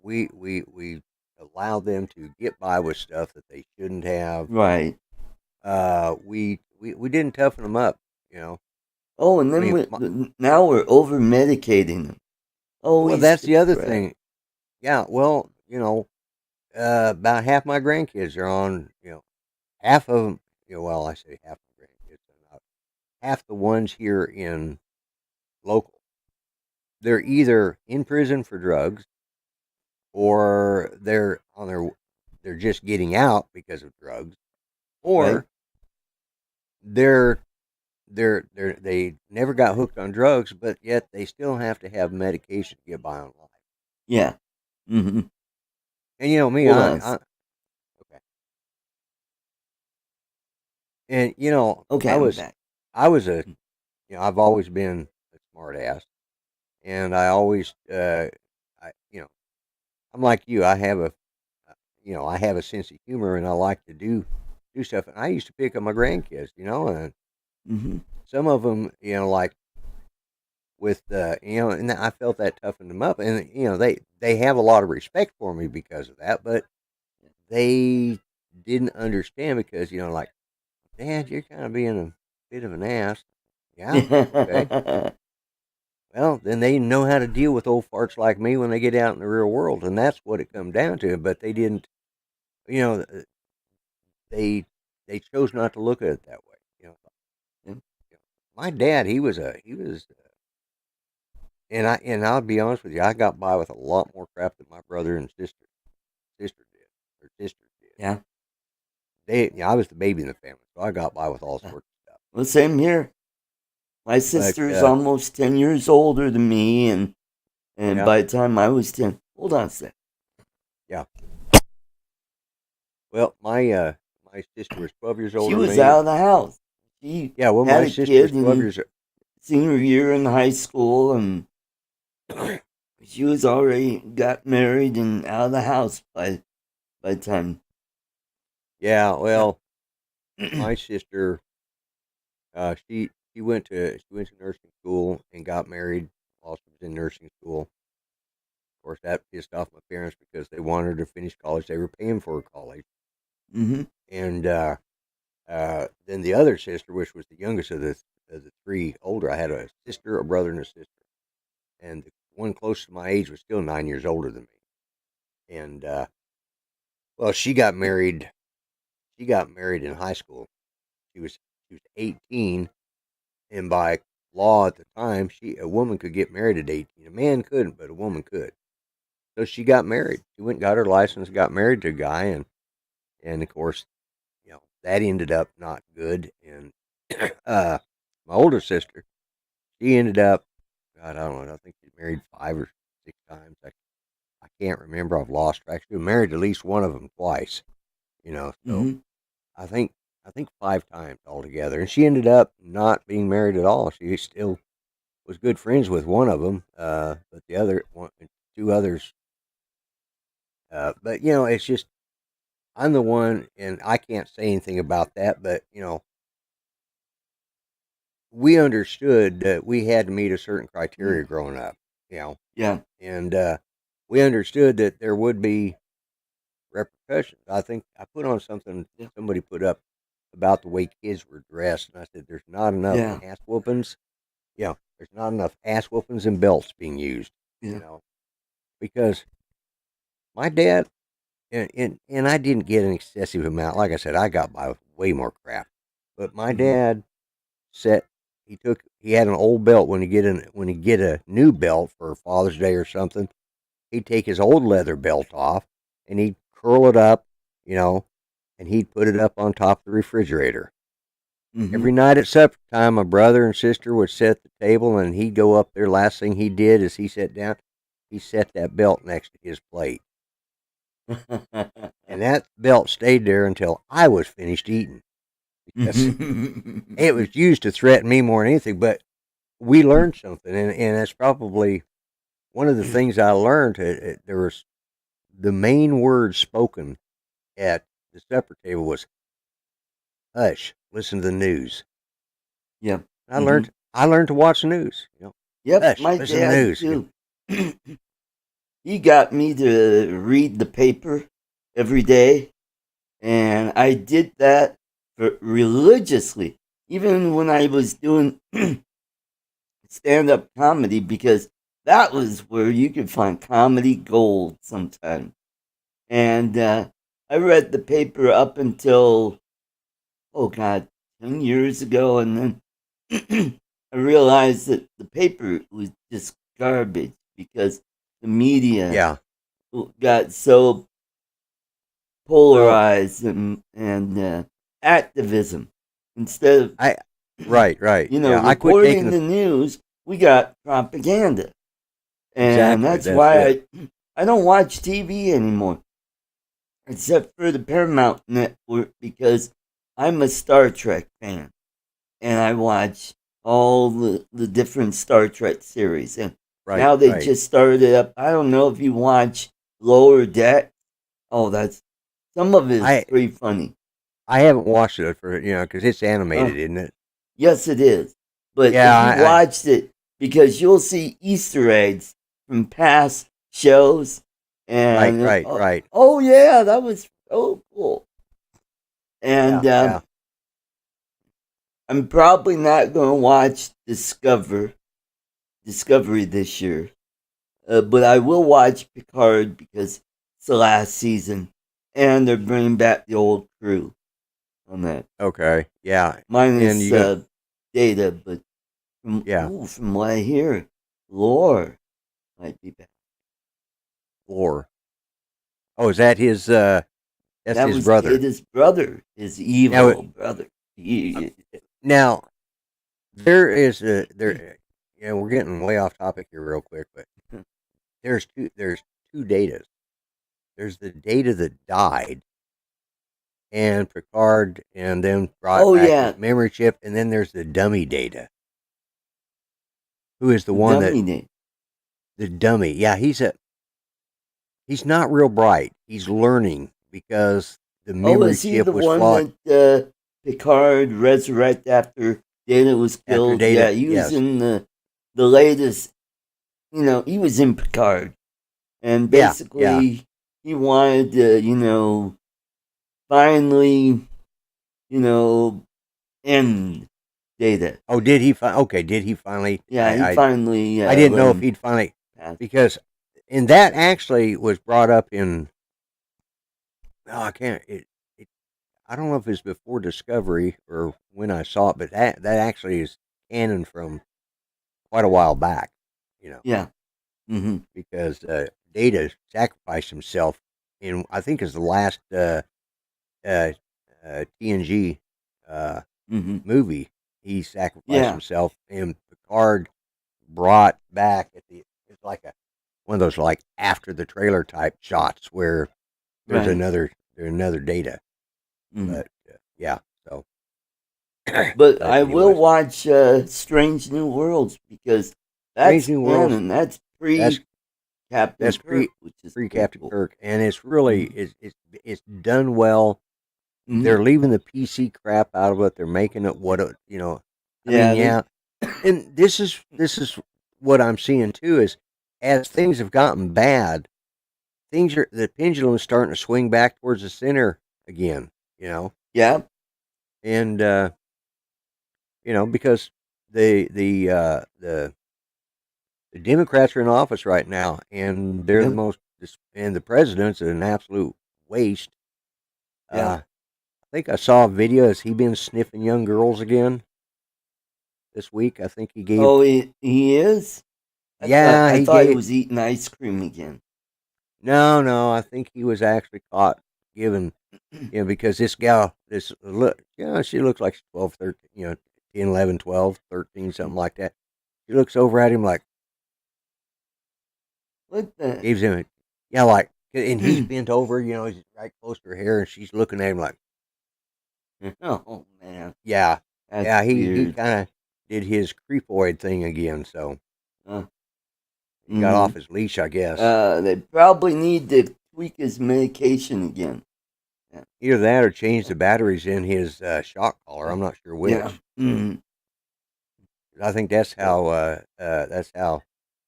We allow them to get by with stuff that they shouldn't have. Right. We didn't toughen them up, Oh, and then now we're over medicating them. Oh, well, that's the other thing. Yeah, well, about half my grandkids are on, half of them, well, I say half my grandkids, half the ones here in local. They're either in prison for drugs, or they're just getting out because of drugs, or they never got hooked on drugs, but yet they still have to have medication to get by on life. Yeah. And me, okay. And I was I've always been a smart ass, and I always, I'm like you. I have a sense of humor, and I like to do stuff. And I used to pick on my grandkids, and some of them, like with, and I felt that toughened them up, and they have a lot of respect for me because of that, but they didn't understand because like, Dad, you're kind of being a bit of an ass. Yeah. Okay. Well, then they know how to deal with old farts like me when they get out in the real world, and that's what it come down to. But they didn't, they chose not to look at it that way. My dad, he was, and I'll be honest with you, I got by with a lot more crap than my brother and sister did. Yeah. I was the baby in the family, so I got by with all sorts of stuff. Well, same here. My sister's almost 10 years older than me, and by the time I was 10, hold on a sec. Yeah. Well, my sister was 12 years older than me. She was out of the house. She had my sister was 12 years senior year in high school, and she was already got married and out of the house by the time. Yeah, well, my sister, she went to nursing school and got married while she was in nursing school. Of course, that pissed off my parents because they wanted her to finish college. They were paying for her college. And then the other sister, which was the youngest of the three older, I had a sister, a brother, and a sister. And the one close to my age was still 9 years older than me. And well, she got married. She got married in high school. She was 18, and by law at the time, a woman could get married at 18. A man couldn't, but a woman could. So she got married. She went and got her license, got married to a guy, and of course, that ended up not good. And my older sister, she ended up, God, I don't know, I think she married 5 or 6 times. I can't remember. I've lost track. She was married at least one of them twice. So I think 5 times altogether, and she ended up not being married at all. She still was good friends with one of them, but the other 2 others. But it's just I'm the one, and I can't say anything about that. But we understood that we had to meet a certain criteria growing up. Yeah, and we understood that there would be repercussions. I think I put on something somebody put up about the way kids were dressed, and I said there's not enough ass whoopings. There's not enough ass whoopings and belts being used. Because my dad, and I didn't get an excessive amount. Like I said, I got by with way more crap. But my Mhm. dad said he had an old belt when he get a new belt for Father's Day or something. He'd take his old leather belt off and he'd curl it up, and he'd put it up on top of the refrigerator. Mhm. Every night at supper time, my brother and sister would sit at the table, and he'd go up there. Last thing he did is he sat down. He set that belt next to his plate, and that belt stayed there until I was finished eating, because it was used to threaten me more than anything. But we learned something, and that's probably one of the things I learned. There was the main word spoken at the supper table was "hush, listen to the news." Yep. I learned to watch the news. Yep, Hush, my listen to the dad news. too. He got me to read the paper every day, and I did that religiously, even when I was doing stand-up comedy, because that was where you could find comedy gold sometimes. And I read the paper up until, oh God, 10 years ago, and then I realized that the paper was just garbage because the media Yeah. got so polarized and activism instead of Right. I quit reporting taking the news. We got propaganda, and Exactly, that's that's why it. I don't watch TV anymore, except for the Paramount Network, because I'm a Star Trek fan, and I watch all the different Star Trek series. And now they Right. just started up. I don't know if you watch Lower Deck. Oh, that's some of it is I pretty funny. I haven't watched it because it's animated, isn't it? Yes, it is. But Yeah, if you watched it, because you'll see Easter eggs from past shows, and right. oh yeah, that was so cool. And Yeah. I'm probably not going to watch Discovery this year, but I will watch Picard because it's the last season, and they're bringing back the old crew on that. Okay. Yeah. And Minus you got Data, but from what I hear, Lore might be back. Lore. Oh, is that his? That's That his was brother. Data's brother, his evil brother. Now there is there. Yeah, we're getting way off topic here, real quick, but there's two Datas. There's the Data that died, and Picard, and then brought back his memory chip, and then there's the dummy Data, who is the one that the dummy. Yeah, he's not real bright. He's learning because the memory is he chip the was one flawed. that Picard resurrected after Data was killed? Data, yeah, he was in the latest. He was in Picard, and basically he wanted to, finally, end Data. Oh, did he? Did he finally? Yeah, he finally. I didn't know if he'd finally, because, and that actually was brought up in. Oh, I can't. I don't know if it's before Discovery or when I saw it, but that actually is canon from quite a while back. Yeah. Mm-hmm. Because Data sacrificed himself in, I think, is the last TNG movie. He sacrificed himself, and Picard brought back it's like one of those like after the trailer type shots where there's another Data. Mm-hmm. But so. But I will watch Strange New Worlds, because that's canon. That's pre Captain Kirk, which is pre Captain Kirk, and it's really it's done well. Mm-hmm. They're leaving the PC crap out of it. They're making it what it, And this is what I'm seeing too, is as things have gotten bad, the pendulum is starting to swing back towards the center again. Yeah. And because the Democrats are in office right now, and they're the most, and the president's an absolute waste. think I saw a video. Has he been sniffing young girls again this week? I think he gave. Oh, he is? I thought he was eating ice cream again. No, I think he was actually caught giving, because this gal, she looks like she's 12, 13, 10, 11, 12, 13, something like that. She looks over at him like, what the? gives him, and he's bent over, he's right close to her hair, and she's looking at him like, oh, man. yeah, That's he weird. kind of did his creepoid thing again, so he Mhm. got off his leash, I guess. They probably need to tweak his medication again. Either that or change the batteries in his shock collar. I'm not sure which. Yeah. Mhm. I think that's how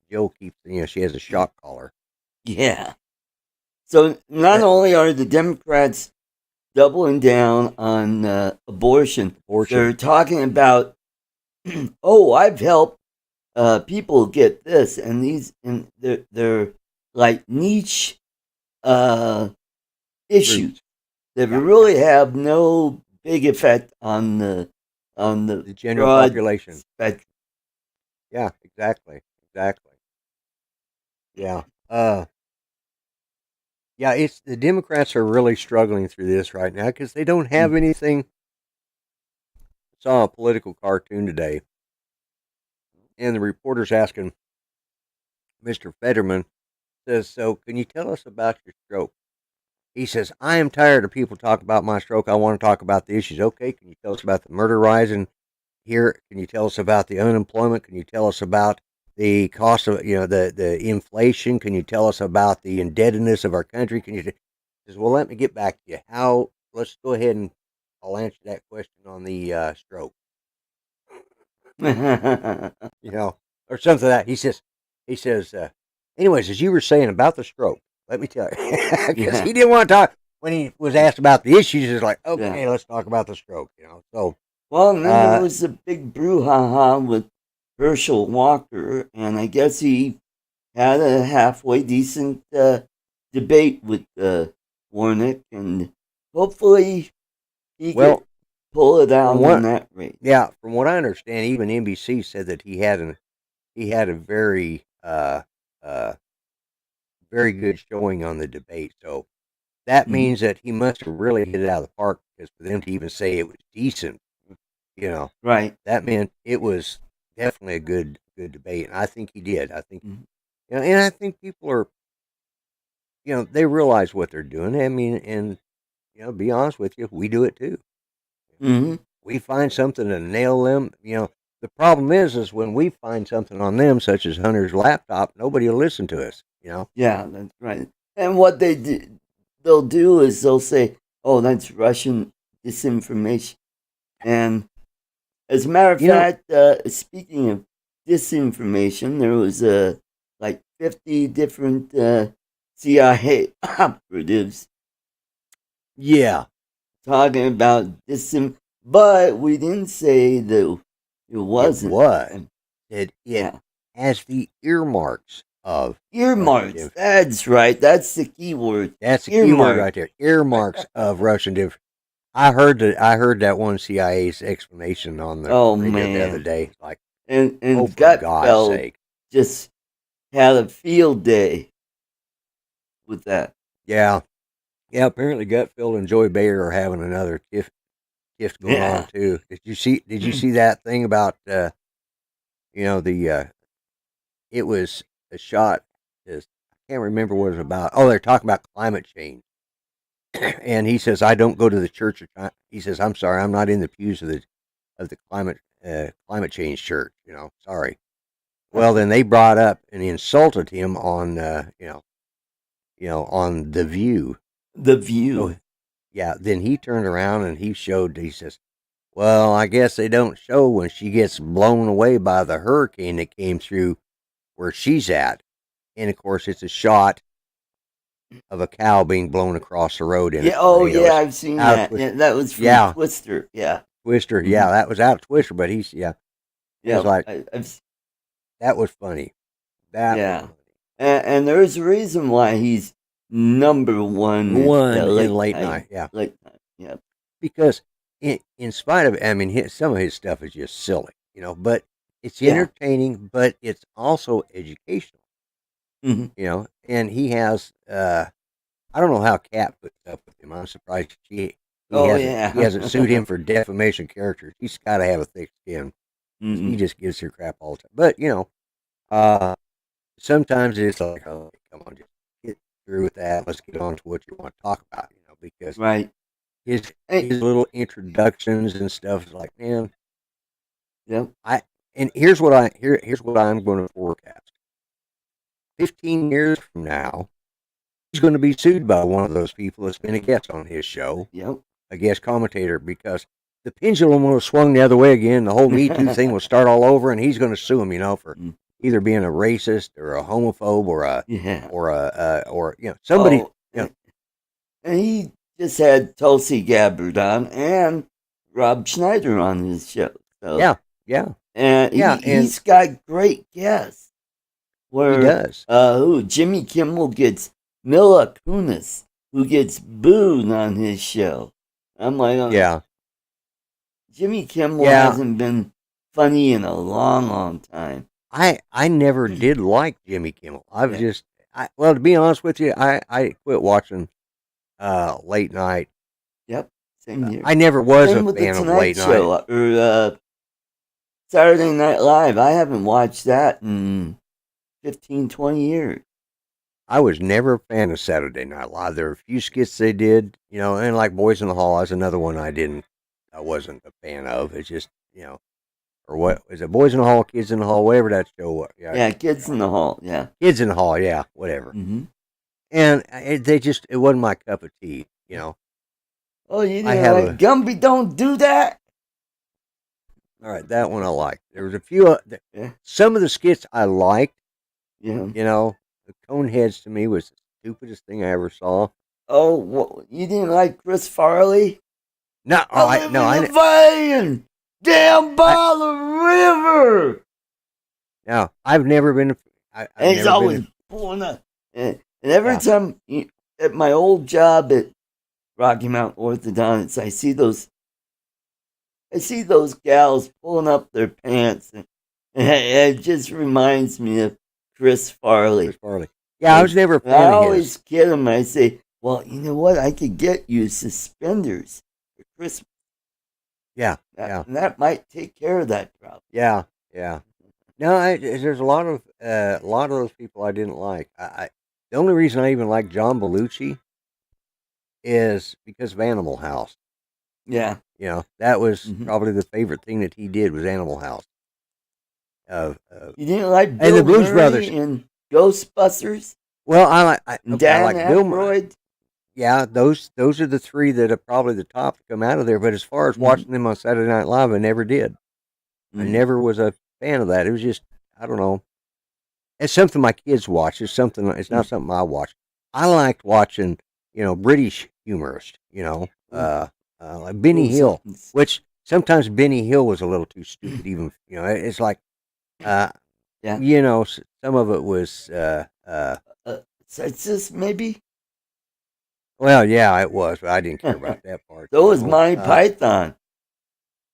Jill keeps. She has a shock collar. Yeah. So not only are the Democrats doubling down on abortion, they're talking about, oh, I've helped people get this, and these, and they're like niche issues that really have no big effect on the general broad population spectrum. Yeah, exactly. Yeah. Yeah, it's the Democrats are really struggling through this right now because they don't have anything. I saw a political cartoon today, and the reporter's asking Mr. Fetterman, says, "So, can you tell us about your stroke?" He says, "I am tired of people talking about my stroke. I want to talk about the issues." Okay, can you tell us about the murder rising here? Can you tell us about the unemployment? Can you tell us about the cost of, the inflation? Can you tell us about the indebtedness of our country? Can you? He says, "Well, let me get back to you. Let's go ahead and I'll answer that question on the stroke." Or something like that. He says, anyways, as you were saying about the stroke, let me tell you, because he didn't want to talk when he was asked about the issues. He's like, okay, let's talk about the stroke. So well, and then there was a big brouhaha with Herschel Walker, and I guess he had a halfway decent debate with Warnock, and hopefully he could pull it out in that rate. Yeah, from what I understand, even NBC said that he had a very very good showing on the debate. So that means that he must have really hit it out of the park, because for them to even say it was decent, right, that meant it was definitely a good debate, and I think he did. I think, and I think people are, they realize what they're doing. I mean, and be honest with you, we do it too. Mm-hmm. We find something to nail them. The problem is when we find something on them, such as Hunter's laptop, nobody will listen to us. Yeah, that's right. And what they'll do is they'll say, "Oh, that's Russian disinformation." And as a matter of fact, speaking of disinformation, there was like 50 different CIA operatives. Yeah, talking about but we didn't say that it wasn't. It has the earmarks of earmarks. That's right. That's the key word. That's the key word right there. Earmarks of Russian diff. I heard that one CIA's explanation on the radio the other day. Like, and for God's sake, just had a field day with that. Yeah. Apparently, Gutfeld and Joy Bayer are having another tiff going on too. Did you see that thing about it was a shot. I can't remember what it was about. Oh, they're talking about climate change, and he says, "I don't go to the church." He says, "I'm sorry, I'm not in the pews of the climate change church." Sorry. Well, then they brought up and insulted him on on The View. The View. So, yeah. Then he turned around and he says, "Well, I guess they don't show when she gets blown away by the hurricane that came through where she's at." And of course, it's a shot of a cow being blown across the road. I've seen that. Yeah, that was from Twister. Yeah. Twister. Mm-hmm. Yeah, that was out of Twister, but he's Yeah, was like, that was funny. Was funny. And there's a reason why he's number one in late night. Yeah. Late night. Yeah. because in spite of, I mean, some of his stuff is just silly, but it's Yeah. entertaining, but it's also educational, Mhm. and he has, I don't know how Kat puts up with him. I'm surprised Oh, he yeah. hasn't sued him for defamation of character. He's got to have a thick skin. Mhm. He just gives her crap all the time. But, uh, sometimes it's like, oh, come on, just get through with that. Let's get on to what you want to talk about, because Right. his Hey. little introductions and stuff is like, man, Yep. and here's what I'm going to forecast. 15 years from now, he's going to be sued by one of those people that's been a guest on his show, Yep. a guest commentator, because the pendulum will have swung the other way again. The whole Me Too thing will start all over, and he's going to sue him, for either being a racist or a homophobe or somebody. Oh, and he just had Tulsi Gabbard on and Rob Schneider on his show. So, Yeah, and he's got great guests. Where, he does. Jimmy Kimmel gets Mila Kunis, who gets booed on his show. I'm like, Yeah. Jimmy Kimmel hasn't been funny in a long, long time. I never did like Jimmy Kimmel. Well, to be honest with you, I quit watching late night. Yep, same here. I never was Same a with fan the of Tonight late Show, night. or Saturday Night Live. I haven't watched that in 15, 20 years. I was never a fan of Saturday Night Live. There were a few skits they did, and like Boys in the Hall, that's another one I wasn't a fan of. It's just, or what is it? Boys in the Hall, Kids in the Hall, whatever that show was. Yeah, Kids in the Hall. Yeah, Kids in the Hall. Yeah, whatever. Mm-hmm. And it wasn't my cup of tea. Oh, you didn't like Gumby? Don't do that. All right, that one I liked. There was a few. Some of the skits I liked. Yeah. The Coneheads to me was the stupidest thing I ever saw. Oh, well, you didn't like Chris Farley? No, I live in the vein, down by the river. No, I've never been. And he's always pulling up. And every time at my old job at Rocky Mountain Orthodontics, I see those gals pulling up their pants, and it just reminds me of Chris Farley. Yeah, I was never a fan I of always kid him. I say, well, you know what? I could get you suspenders for Christmas. Yeah, And that might take care of that problem. Yeah. No, there's a lot of those people I didn't like. The only reason I even like John Belushi is because of Animal House. Yeah. That was probably the favorite thing that he did was Animal House. You didn't like Bill and the Blues Murray Brothers and Ghostbusters? Well, I like Bill Aykroyd? Yeah, those are the three that are probably the top to come out of there. But as far as watching them on Saturday Night Live, I never did. I never was a fan of that. It was just, I don't know. It's something my kids watch. It's not something I watch. I liked watching, British humorists, like Benny Hill, which sometimes Benny Hill was a little too stupid. Even, it's like, some of it was, Sexist, maybe? Well, yeah, it was, but I didn't care about that part. So was Monty Python.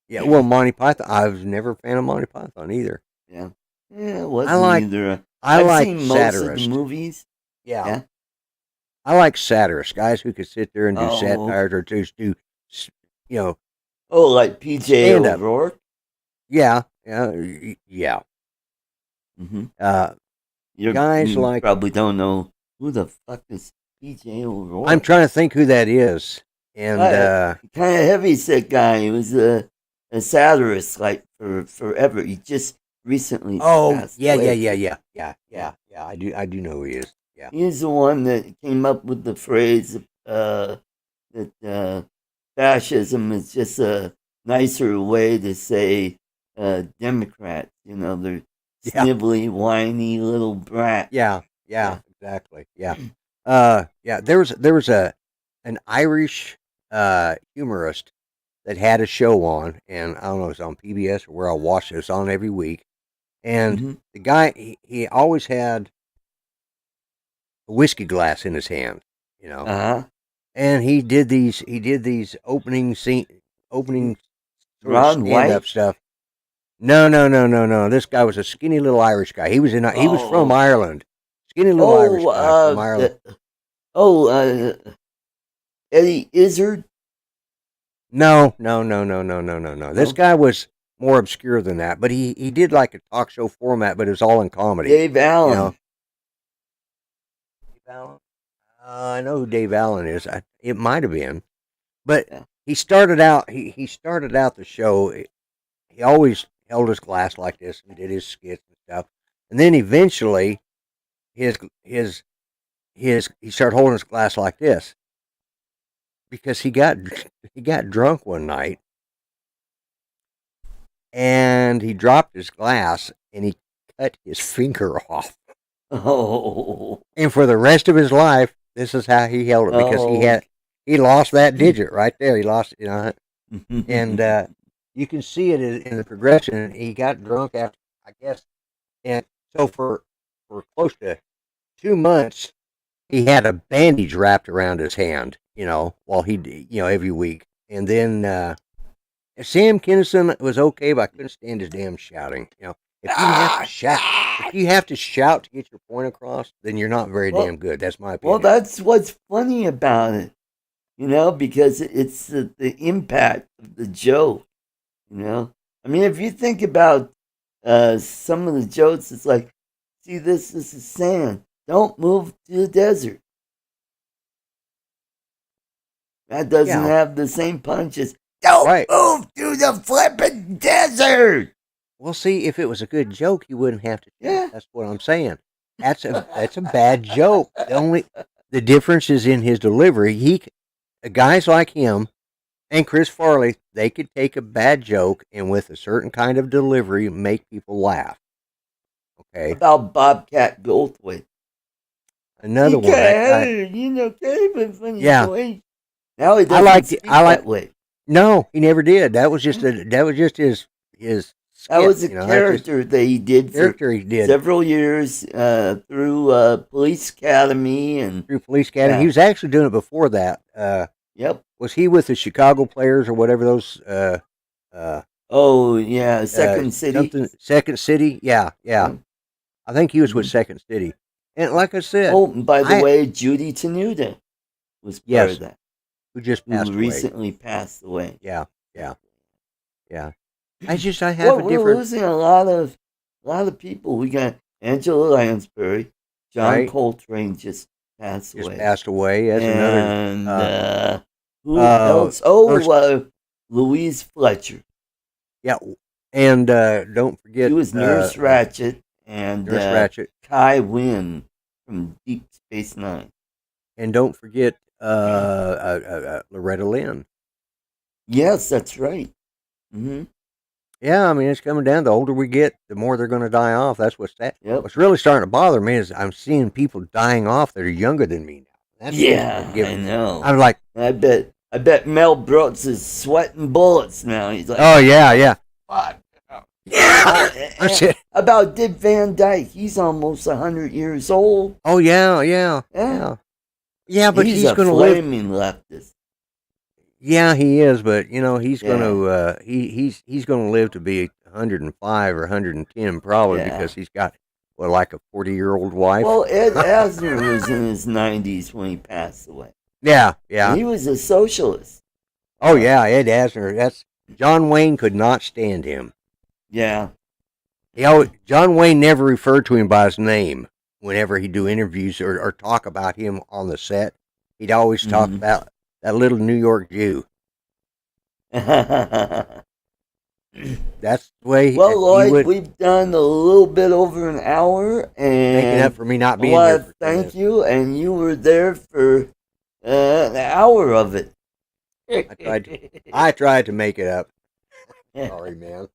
Yeah, well, Monty Python. I was never a fan of Monty Python either. Yeah, it wasn't either. I like seen most satirists. of the movies. Yeah. I like satirists, guys who could sit there and do satire or just do, Oh, like P.J. O'Rourke? Yeah. Mm-hmm. Guys you like probably don't know who the fuck is P.J. O'Rourke. I'm trying to think who that is, and kind of heavy set guy. He was a satirist like for forever. He just recently. Passed away. Yeah. I do know who he is. Yeah, he's the one that came up with the phrase that fascism is just a nicer way to say Democrats. They're snivelly, whiny little brat. Yeah, exactly. Yeah. There was an Irish humorist that had a show on, and I don't know, it was on PBS or where I watched it. It was on every week, and the guy he always had a whiskey glass in his hand, and he did these opening sort of Ron stand up White? stuff. No. This guy was a skinny little Irish guy. He was from Oh, Ireland. Skinny little Irish oh, guy from Ireland. Eddie Izzard? No. This No? guy was more obscure than that, but he did like a talk show format, but it was all in comedy. Dave Allen. You know, Dave Allen. I know who Dave Allen is. It might have been, but Yeah. he started out. He started out the show. He always held his glass like this and did his skits and stuff, and then eventually, he started holding his glass like this because he got drunk one night and he dropped his glass and he cut his finger off. Oh. And for the rest of his life, this is how he held it because he lost that digit right there. He lost, and you can see it in the progression. He got drunk after, I guess, and so for close to 2 months, he had a bandage wrapped around his hand, while he, every week. And then Sam Kinison was okay, but I couldn't stand his damn shouting. If you have to shout to get your point across, then you're not very damn good. That's my opinion. Well, that's what's funny about it, because it's the impact of the joke, I mean, if you think about some of the jokes, it's like, see, this is sand. Don't move to the desert. That doesn't have the same punch as, don't move to the flippin' desert. Well, see, if it was a good joke, you wouldn't have to. Yeah. That's what I'm saying. That's a bad joke. The difference is in his delivery. Guys like him and Chris Farley, they could take a bad joke and with a certain kind of delivery make people laugh. Okay. About Bobcat Goldthwait. Another one. Funny Yeah. story. Now he doesn't speak that way. No, he never did. That was just his skit, That was a character that he did for several years through Police Academy and through Police Academy. Yeah. He was actually doing it before that. Yep. Was he with the Chicago Players or whatever those? Oh yeah, Second City. Second City. Yeah. I think he was with Second City. And like I said, Oh, and by the way, Judy Tenuta was part of that. Who just passed Who away. recently passed away. Yeah. I have Well, a we're different. losing a lot of people. We got Angela Lansbury, John Right. Coltrane just passed Just away. passed away. That's And another. who else? Oh, first- Louise Fletcher. Yeah, and don't forget. She was Nurse Ratchet and Nurse Ratchet, Kai Wynn from Deep Space Nine. and don't forget Loretta Lynn. Yes, that's right. Mm-hmm. Yeah, I mean it's coming down. The older we get, the more they're going to die off. That's what's that. Yep. What's really starting to bother me is I'm seeing people dying off that are younger than me now. That's Yeah, I know. I'm like, I bet Mel Brooks is sweating bullets now. He's like, oh yeah. fuck. I said, About Dick Van Dyke, he's almost 100 years old. oh yeah. Yeah, but he's a going to live. flaming leftist. Yeah, he is, but he's going to he's going to live to be 105 or 110 probably because he's got like a 40-year-old wife. Well, Ed Asner was in his 90s when he passed away. Yeah. He was a socialist. Oh yeah, Ed Asner. John Wayne could not stand him. Yeah. John Wayne never referred to him by his name whenever he'd do interviews or talk about him on the set. He'd always talk about that little New York Jew. That's the way. Well, Lloyd, we've done a little bit over an hour, and making up for me not being well, there. Thank you, and you were there for an hour of it. I tried to make it up. Sorry, man.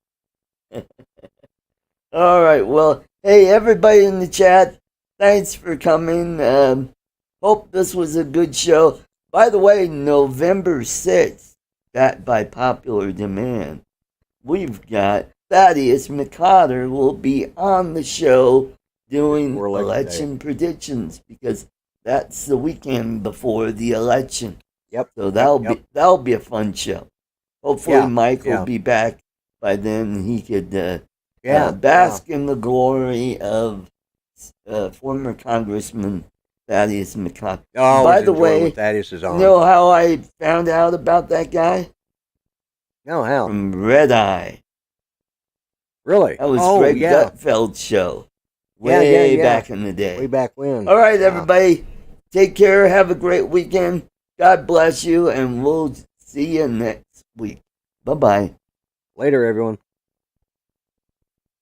All right. Well, hey, everybody in the chat, thanks for coming. Hope this was a good show. By the way, November 6th, that by popular demand, we've got Thaddeus McCotter will be on the show doing election predictions because that's the weekend before the election. Yep. So that'll be a fun show. Hopefully, Yeah, Mike yeah. will be back by then. He could Yeah. bask in the glory of former Congressman Thaddeus McCoskey. Oh, By the way, Thaddeus is you on. know how I found out about that guy? No, how? From Red Eye. Really? That was oh, Greg yeah. Gutfeld's show. Yeah, Way yeah. back in the day. Way back when. All right, Yeah. everybody. Take care. Have a great weekend. God bless you, and we'll see you next week. Bye-bye. Later, everyone.